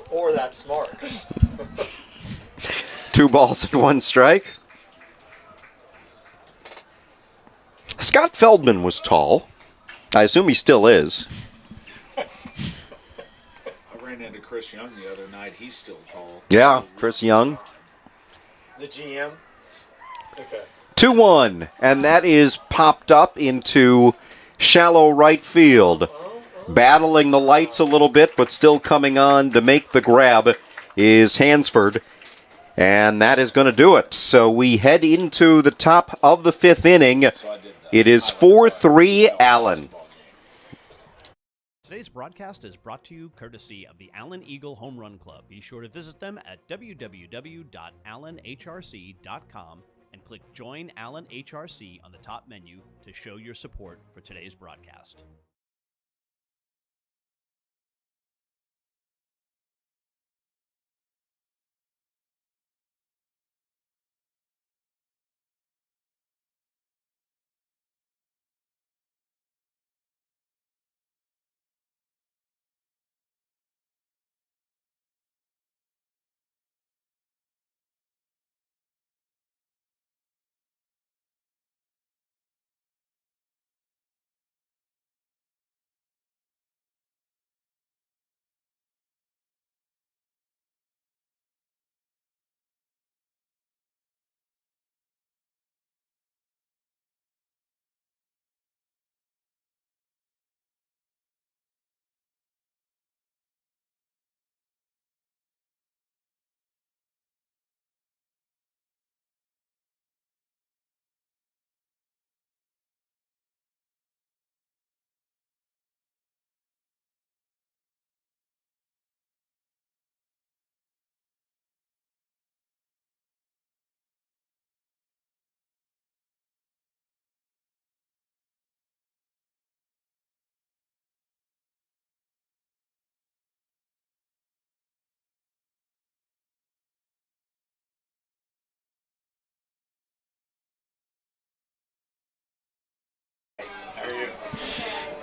Or that smart. 2 balls and 1 strike. Scott Feldman was tall. I assume he still is. I ran into Chris Young the other night. He's still tall. Yeah, Chris Young. The GM? Okay. 2-1, and that is popped up into shallow right field. Battling the lights a little bit, but still coming on to make the grab is Hansford. And that is going to do it. So we head into the top of the 5th inning. It is 4-3 Allen. Today's broadcast is brought to you courtesy of the Allen Eagle Home Run Club. Be sure to visit them at www.allenhrc.com and click Join Allen HRC on the top menu to show your support for today's broadcast.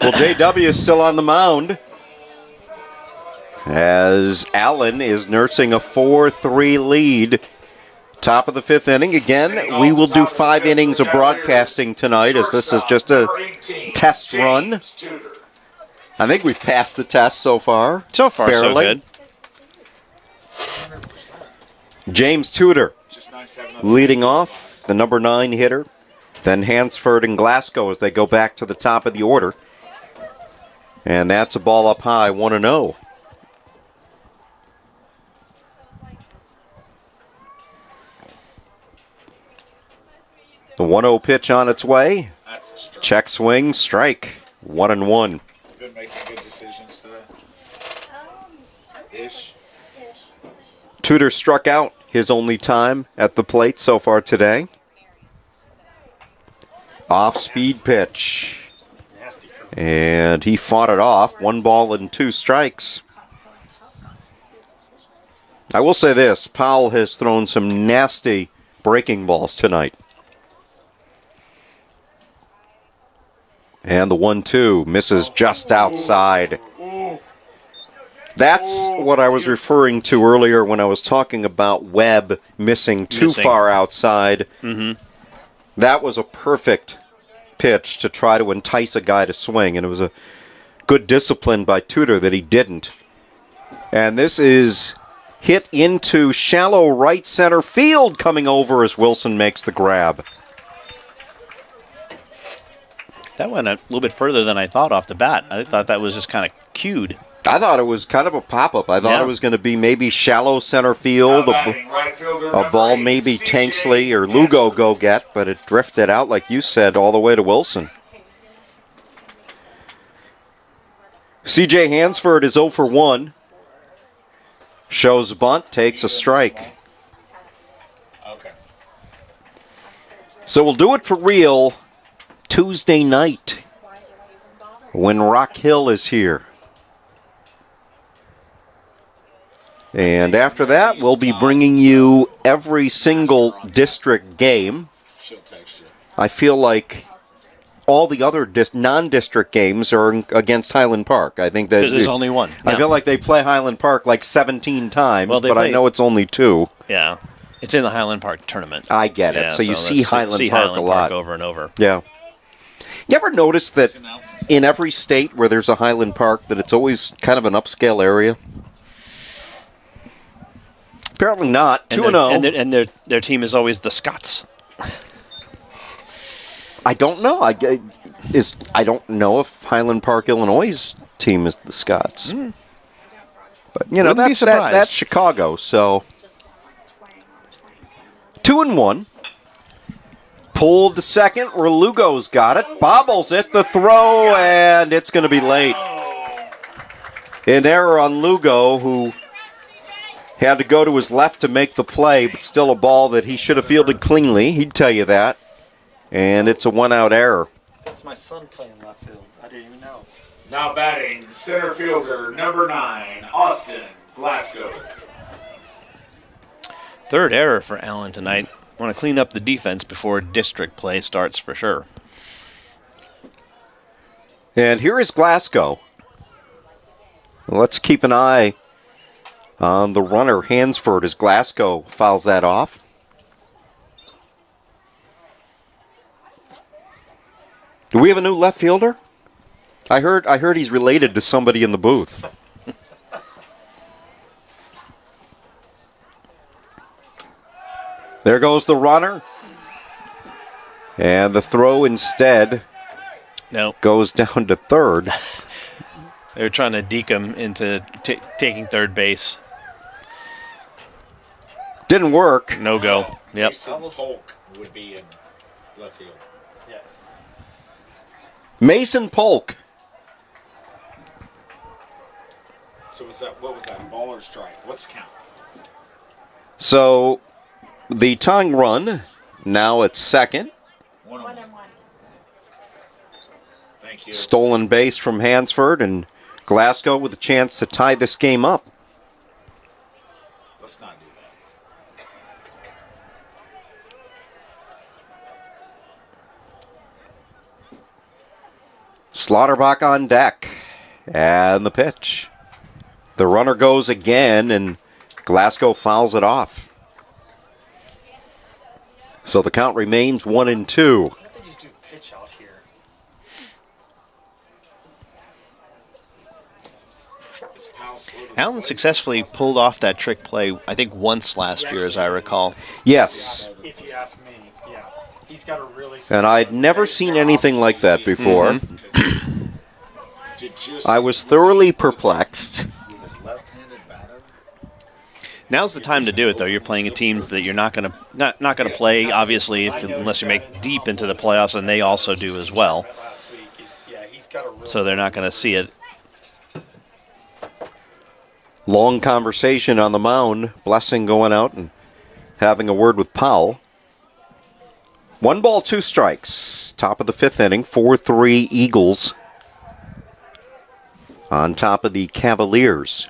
Well, JW is still on the mound as Allen is nursing a 4-3 lead. Top of the 5th inning. Again, we will do 5 innings of broadcasting tonight as this is just a test run. I think we've passed the test so far. So far, barely. So good. James Tudor leading off, the number 9 hitter. Then Hansford and Glasgow as they go back to the top of the order. And that's a ball up high, 1-0. The 1-0 pitch on its way. Check swing, strike. 1-1. Been making good decisions today. Tudor struck out his only time at the plate so far today. Off-speed pitch. And he fought it off. 1 ball and 2 strikes. I will say this, Powell has thrown some nasty breaking balls tonight. And the 1-2 misses just outside. That's what I was referring to earlier when I was talking about Webb missing too far outside. That was a perfect pitch to try to entice a guy to swing, and it was a good discipline by Tudor that he didn't. And this is hit into shallow right center field, coming over as Wilson makes the grab. That went a little bit further than I thought off the bat. I thought that was just kind of cued. I thought it was kind of a pop-up. I thought it was going to be maybe shallow center field, a ball maybe Tanksley or Lugo go get, but it drifted out, like you said, all the way to Wilson. C.J. Hansford is 0 for 1. Shows bunt, takes a strike. Okay. So we'll do it for real Tuesday night when Rock Hill is here. And after that, we'll be bringing you every single district game. I feel like all the other non-district games are against Highland Park. I think that there's only one. I feel like they play Highland Park like 17 times, but I know it's only 2. Yeah, it's in the Highland Park tournament. I get it. So you see Highland Park a lot. Over and over. Yeah. You ever notice that in every state where there's a Highland Park that it's always kind of an upscale area? Apparently not. 2-0. And their team is always the Scots. I don't know. I don't know if Highland Park, Illinois' team is the Scots. But, you know, that's Chicago, so. 2-1. Pulled to second, where Lugo's got it. Bobbles it, the throw, and it's going to be late. An error on Lugo, who had to go to his left to make the play, but still a ball that he should have fielded cleanly. He'd tell you that. And it's a 1-out error. That's my son playing left field. I didn't even know. Now batting, center fielder, number 9, Austin Glasgow. Third error for Allen tonight. Want to clean up the defense before district play starts for sure. And here is Glasgow. Let's keep an eye on the runner, Hansford, as Glasgow fouls that off. Do we have a new left fielder? I heard he's related to somebody in the booth. There goes the runner. And the throw instead goes down to third. They're trying to deke him into taking third base. Didn't work. No go. Yep. Mason Polk would be in left field. Yes. Mason Polk. So what was that? Ball or strike? What's the count? So the tying run now at second. 1-1. Thank you. Stolen base from Hansford, and Glasgow with a chance to tie this game up. Let's not do that. Slaughterback on deck. And the pitch. The runner goes again, and Glasgow fouls it off. So the count remains 1-2. Why don't they just do pitch out here? Allen successfully pulled off that trick play, I think, once last year, as I recall. Yes. If you ask me, yeah. He's got a really... And I'd never seen anything like that before. I was thoroughly perplexed. Now's the time to do it, though. You're playing a team that you're not going to play, obviously, unless you make deep into the playoffs, and they also do as well. So they're not going to see it. Long conversation on the mound. Blessing going out and having a word with Powell. 1 ball, 2 strikes. Top of the 5th inning. 4-3 Eagles on top of the Cavaliers.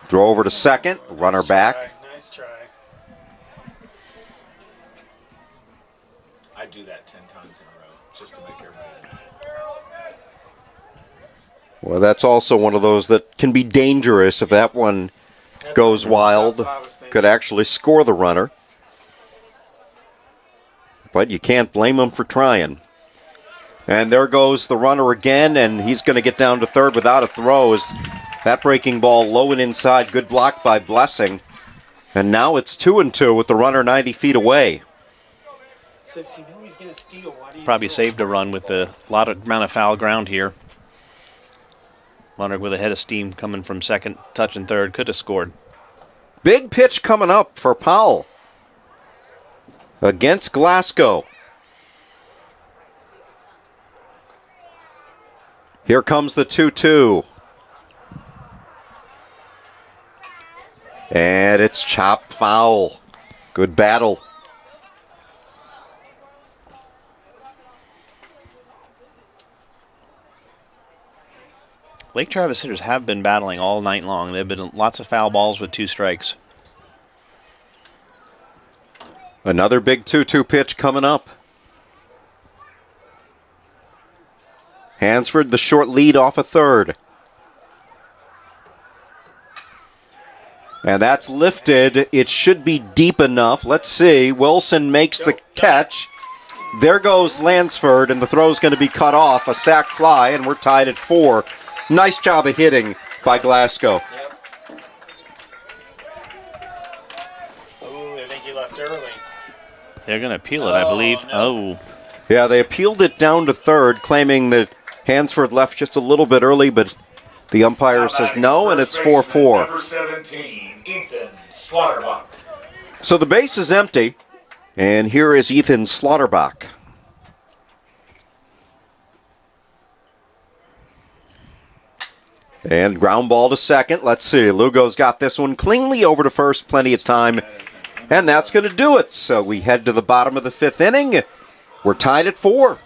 Throw over to second. Runner back. Nice try. I do that 10 times in a row just to make everybody mad. Well, that's also one of those that can be dangerous if that one goes wild. Could actually score the runner. But you can't blame him for trying. And there goes the runner again, and he's going to get down to third without a throw. As that breaking ball low and inside. Good block by Blessing. And now it's 2-2 with the runner 90 feet away. So if you know he's going to steal, why do you Probably saved a run with the amount of foul ground here. Runner with a head of steam coming from second, touching third, could have scored. Big pitch coming up for Powell against Glasgow. Here comes the 2-2. And it's chopped foul. Good battle. Lake Travis hitters have been battling all night long. There have been lots of foul balls with 2 strikes. Another big 2-2 pitch coming up. Hansford, the short lead off a third. And that's lifted. It should be deep enough. Let's see. Wilson makes the catch. There goes Lansford, and the throw's going to be cut off. A sac fly, and we're tied at 4. Nice job of hitting by Glasgow. Yep. Ooh, I think he left early. They're going to appeal it, I believe. No. Oh. Yeah, they appealed it down to third, claiming that Hansford left just a little bit early, but the umpire says no, and it's 4-4. Number 17, Ethan Slaughterbuck. So the base is empty, and here is Ethan Slaughterbuck. And ground ball to second. Let's see. Lugo's got this one cleanly over to first. Plenty of time. And that's going to do it. So we head to the bottom of the 5th inning. We're tied at 4.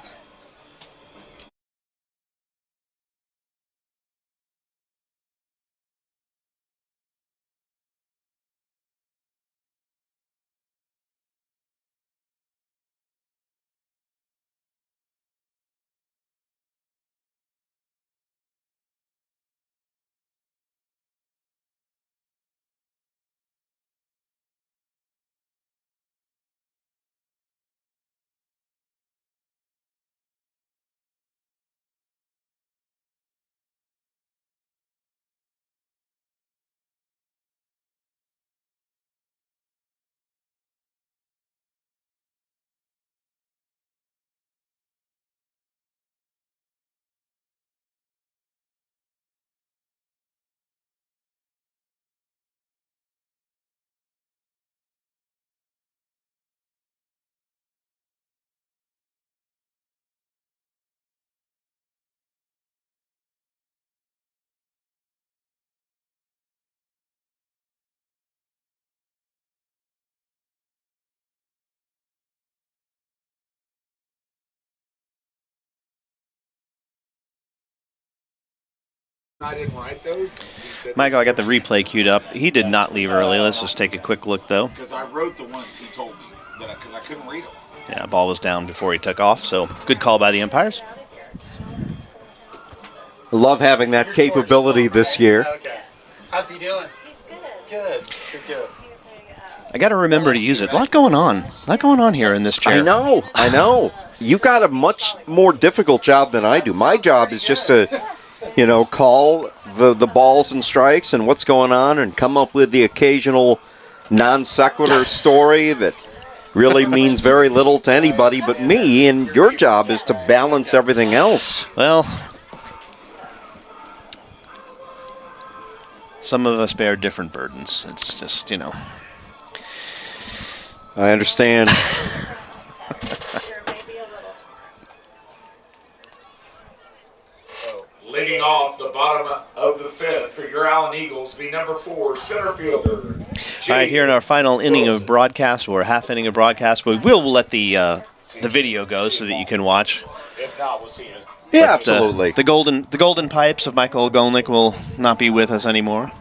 I didn't write those. He said Michael, I got the replay queued up. He did not leave early. Let's just take a quick look, though. because I wrote the ones he told me because I couldn't read them. Yeah, ball was down before he took off, so good call by the umpires. Love having that capability this year. Okay. How's he doing? He's Good. Good. I got to remember to use it. A lot going on. A lot going on here in this chair. I know. You got a much more difficult job than I do. My job is just to, call the balls and strikes and what's going on and come up with the occasional non sequitur story that really means very little to anybody but me, and your job is to balance everything else. Well, some of us bear different burdens. It's just, I understand. Allen Eagles be number 4 center fielder. All right, here in our final inning of broadcast, or half inning of broadcast, we will let the video go so that you can watch. If not, we'll see you. Yeah, But, absolutely. The golden pipes of Michael Golnick will not be with us anymore.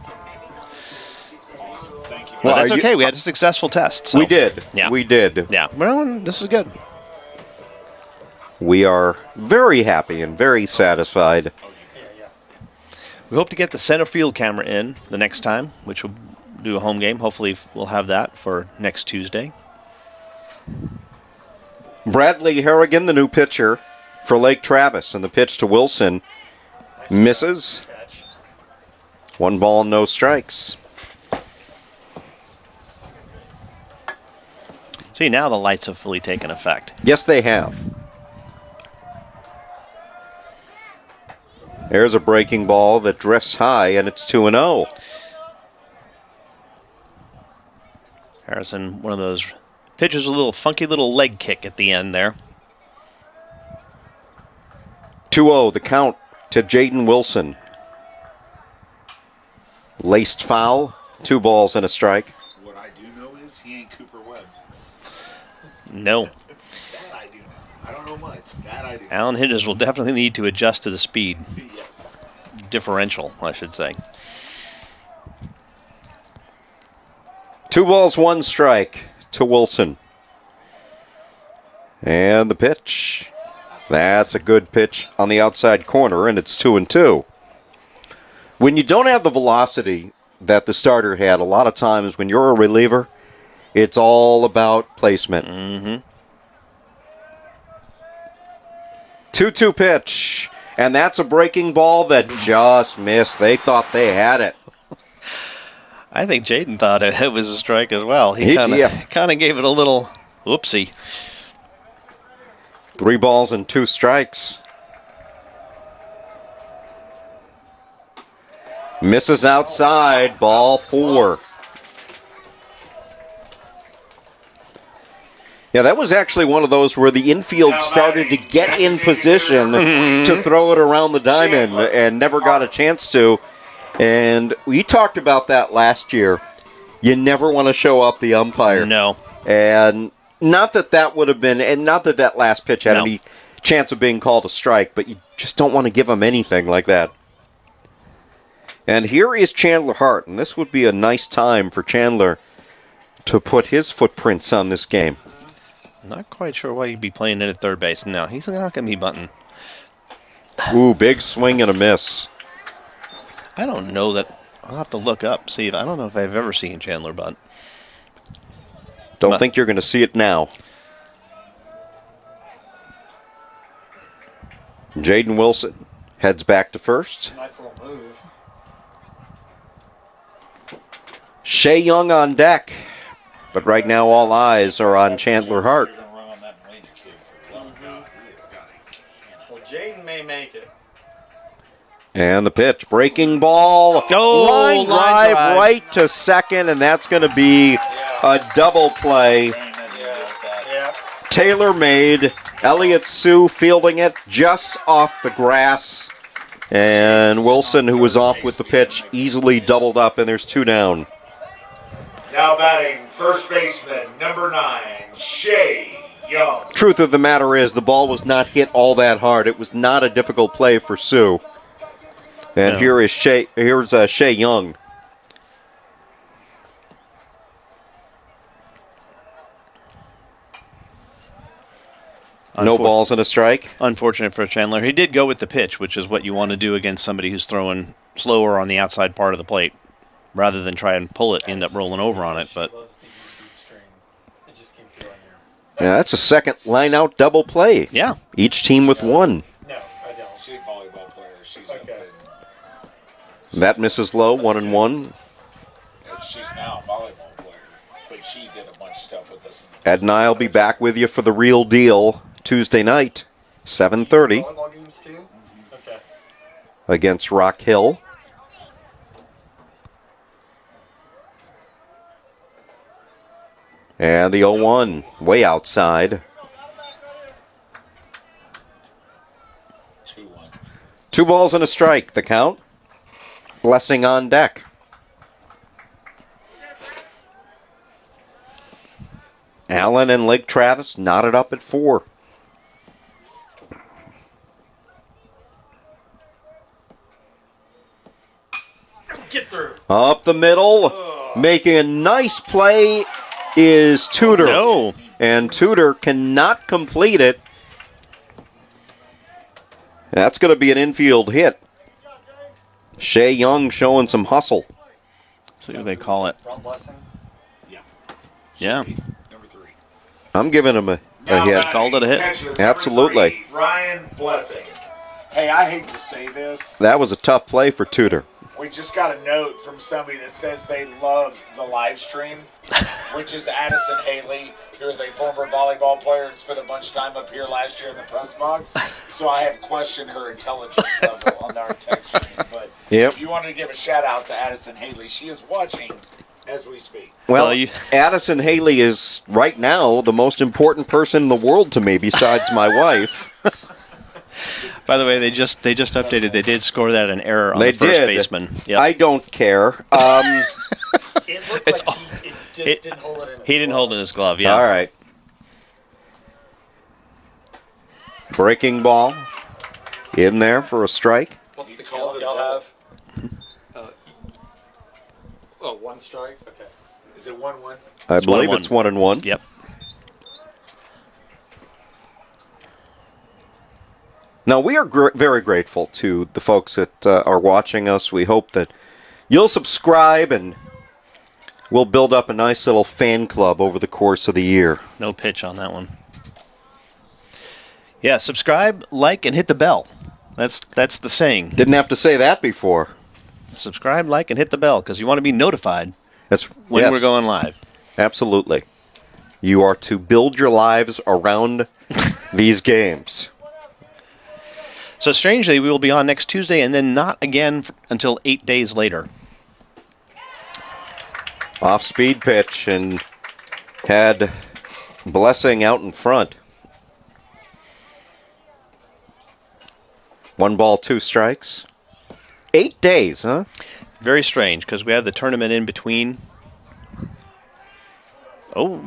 Thank you. But that's okay. We had a successful test. So. We did. Yeah. We did. Yeah. Well, this is good. We are very happy and very satisfied. We hope to get the center field camera in the next time, which will do a home game. Hopefully we'll have that for next Tuesday. Bradley Harrigan, the new pitcher for Lake Travis, and the pitch to Wilson misses. 1 ball, no strikes. See, now the lights have fully taken effect. Yes, they have. There's a breaking ball that drifts high, and it's 2-0. Harrison, one of those pitchers, a little funky little leg kick at the end there. 2-0, the count to Jaden Wilson. Laced foul, 2 balls and a strike. What I do know is he ain't Cooper Webb. No. That I do know. I don't know much. That I do know. Alan Hinges will definitely need to adjust to the speed. Yes. Differential, I should say. 2 balls, 1 strike to Wilson. And the pitch. That's a good pitch on the outside corner, and it's 2-2. When you don't have the velocity that the starter had, a lot of times when you're a reliever, it's all about placement. 2-2 pitch. And that's a breaking ball that just missed. They thought they had it. I think Jaden thought it was a strike as well. He kind of gave it a little whoopsie. 3 balls and 2 strikes. Misses outside, ball 4. Yeah, that was actually one of those where the infield started to get in position to throw it around the diamond and never got a chance to. And we talked about that last year. You never want to show up the umpire. No. And not that that would have been, and not that that last pitch had any chance of being called a strike, but you just don't want to give him anything like that. And here is Chandler Hart, and this would be a nice time for Chandler to put his footprints on this game. Not quite sure why he'd be playing in at third base. No, he's not going to be bunting. Ooh, big swing and a miss. I don't know that. I'll have to look up, see. I don't know if I've ever seen Chandler bunt. Don't think you're going to see it now. Jaden Wilson heads back to first. Nice little move. Shea Young on deck. But right now all eyes are on Chandler Hart. Well, Jaden may make it. And the pitch, breaking ball, line drive right to second, and that's going to be a double play. Tailor-made. Elliott Sue fielding it just off the grass. And Wilson, who was off with the pitch, easily doubled up, and there's 2 down. Now batting first baseman, number 9, Shea Young. Truth of the matter is, the ball was not hit all that hard. It was not a difficult play for Sue. And here's Shea Young. No balls and a strike. Unfortunate for Chandler. He did go with the pitch, which is what you want to do against somebody who's throwing slower on the outside part of the plate. Rather than try and pull it, end up rolling over on it. But yeah, that's a second line-out double play. Yeah. Each team with 1. No, I don't. She's a volleyball player. She's okay. That misses low, 1-1. She's now a volleyball player, but she did a bunch of stuff with us. Ed and I will be back with you for the real deal Tuesday night, 7:30. Volleyball games too? Okay. Against Rock Hill. And the 0-1, way outside. 2-1. 2 balls and a strike, the count. Blessing on deck. Allen and Lake Travis knotted up at 4. Get through. Up the middle, making a nice play is Tudor. No. And Tudor cannot complete it. That's going to be an infield hit. Shea Young showing some hustle. See what they call it. Ron Blessing. Yeah. Number 3. I'm giving him a hit. Called it a hit. Catcher, number Absolutely. 3, Ryan Blessing. Hey, I hate to say this. That was a tough play for Tudor. We just got a note from somebody that says they love the live stream, which is Addison Haley, who is a former volleyball player and spent a bunch of time up here last year in the press box. So I have questioned her intelligence level on our text stream. But Yep. if you wanted to give a shout out to Addison Haley, she is watching as we speak. Well, Addison Haley is right now the most important person in the world to me besides my wife. By the way, they just updated. They did score that an error on They the first did. baseman. Yep. I don't care. It looked It's like he just didn't hold it in his He didn't hold it in his glove. Yeah. All right. Breaking ball in there for a strike. What's the call y'all have? One strike? Okay. Is it 1-1? I believe 1-1. it's 1-1. Yep. Now, we are very grateful to the folks that are watching us. We hope that you'll subscribe and we'll build up a nice little fan club over the course of the year. No pitch on that one. Yeah, subscribe, like, and hit the bell. That's the saying. Didn't have to say that before. Subscribe, like, and hit the bell because you want to be notified That's when yes, we're going live. Absolutely. You are to build your lives around these games. So strangely, we will be on next Tuesday and then not again until 8 days later. Off-speed pitch and had Blessing out in front. 1 ball, 2 strikes. 8 days, huh? Very strange because we have the tournament in between. Oh,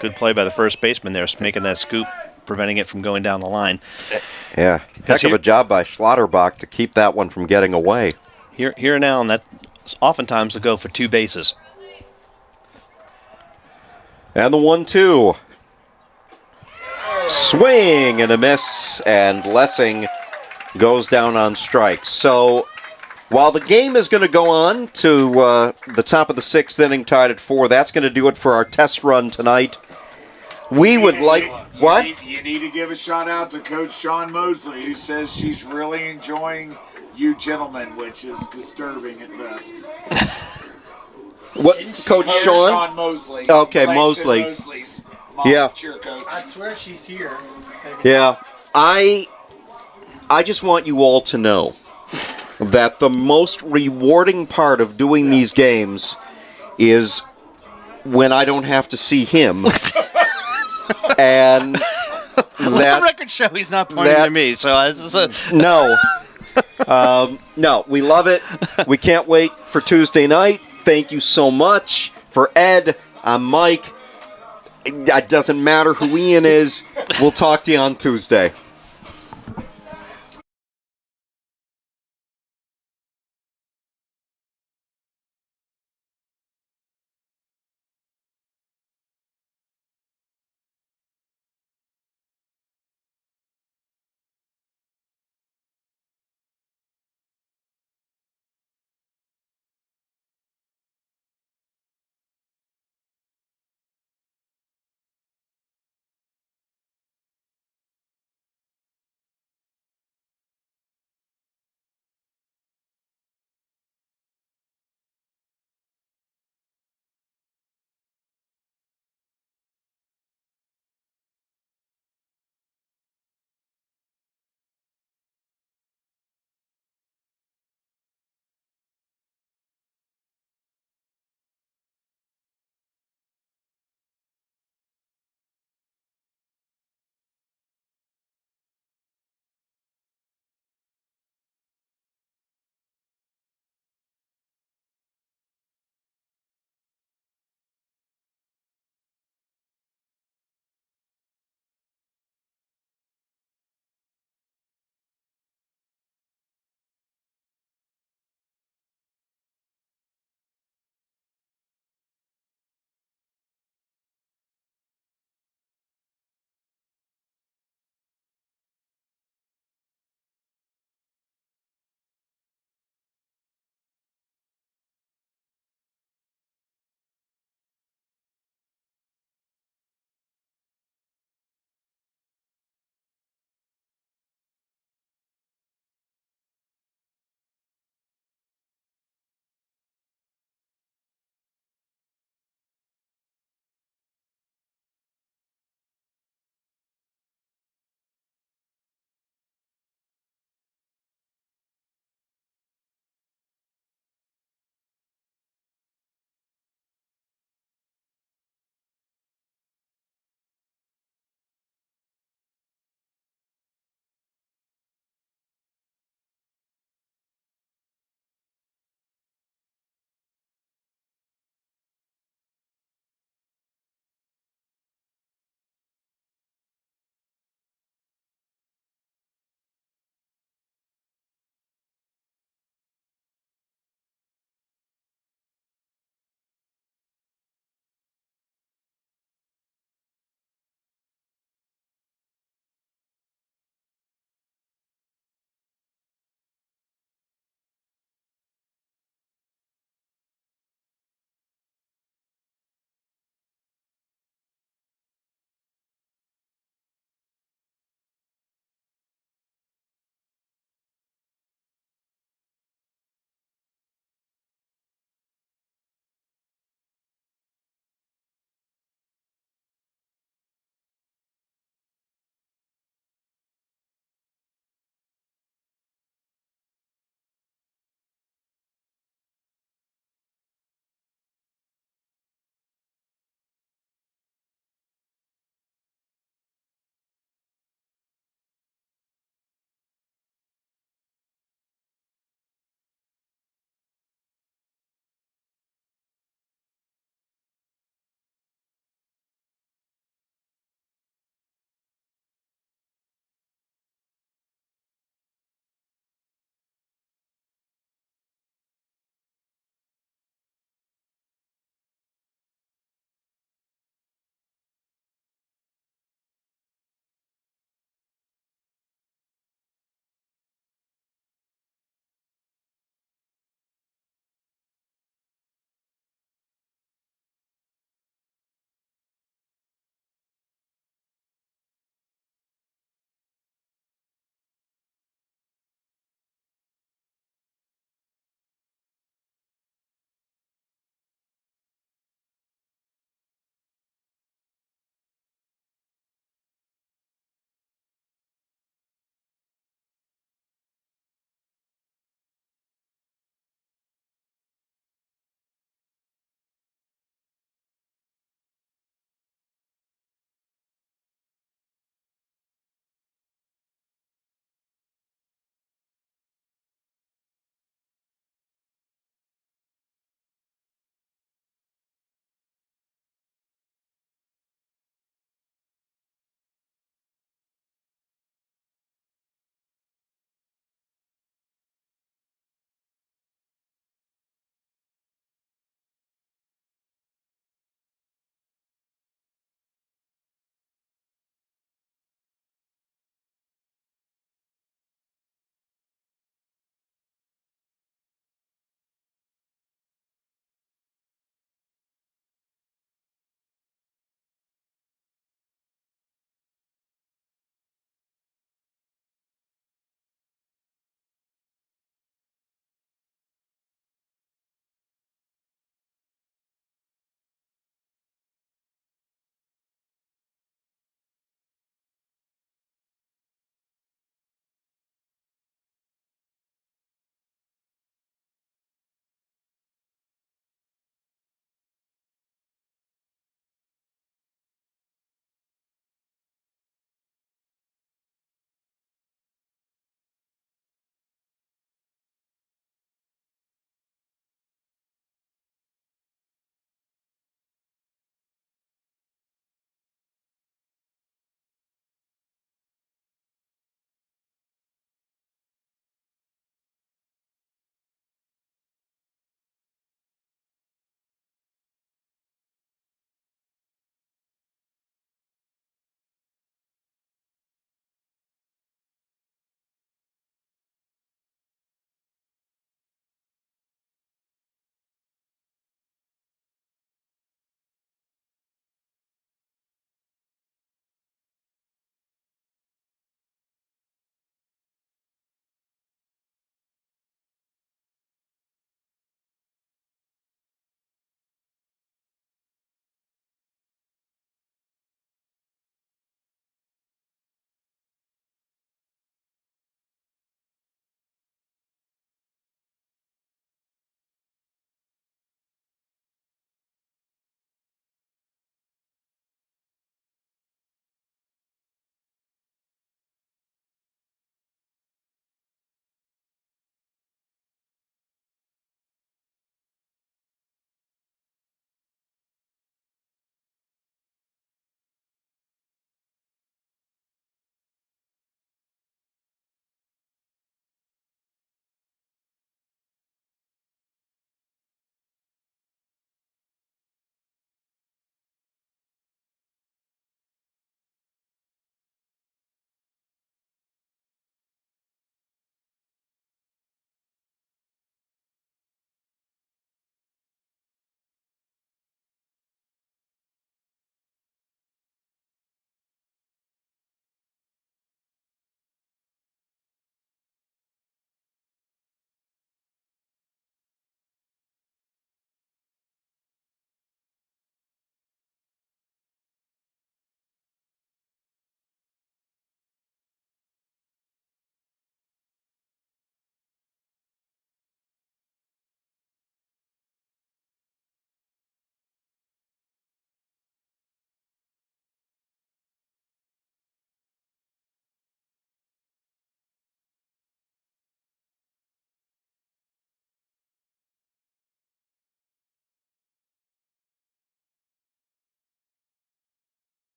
good play by the first baseman there, making that scoop, preventing it from going down the line. Yeah, heck of a job by Schlotterbach to keep that one from getting away. Here now, and that's oftentimes to go for 2 bases. And the 1-2. Swing and a miss, and Blessing goes down on strikes. So while the game is going to go on to the top of the 6th inning, tied at 4, that's going to do it for our test run tonight. We would like... What? You need to give a shout out to Coach Sean Mosley, who says she's really enjoying you gentlemen, which is disturbing at best. What, Coach Sean? Sean Mosley. Okay, Langston Mosley. Mosley's mom, Yeah. cheer coach. I swear she's here. Yeah. I just want you all to know that the most rewarding part of doing these games is when I don't have to see him. And Let the record show he's not pointing to me. So no. No, we love it. We can't wait for Tuesday night. Thank you so much. For Ed, I'm Mike. It doesn't matter who Ian is. We'll talk to you on Tuesday.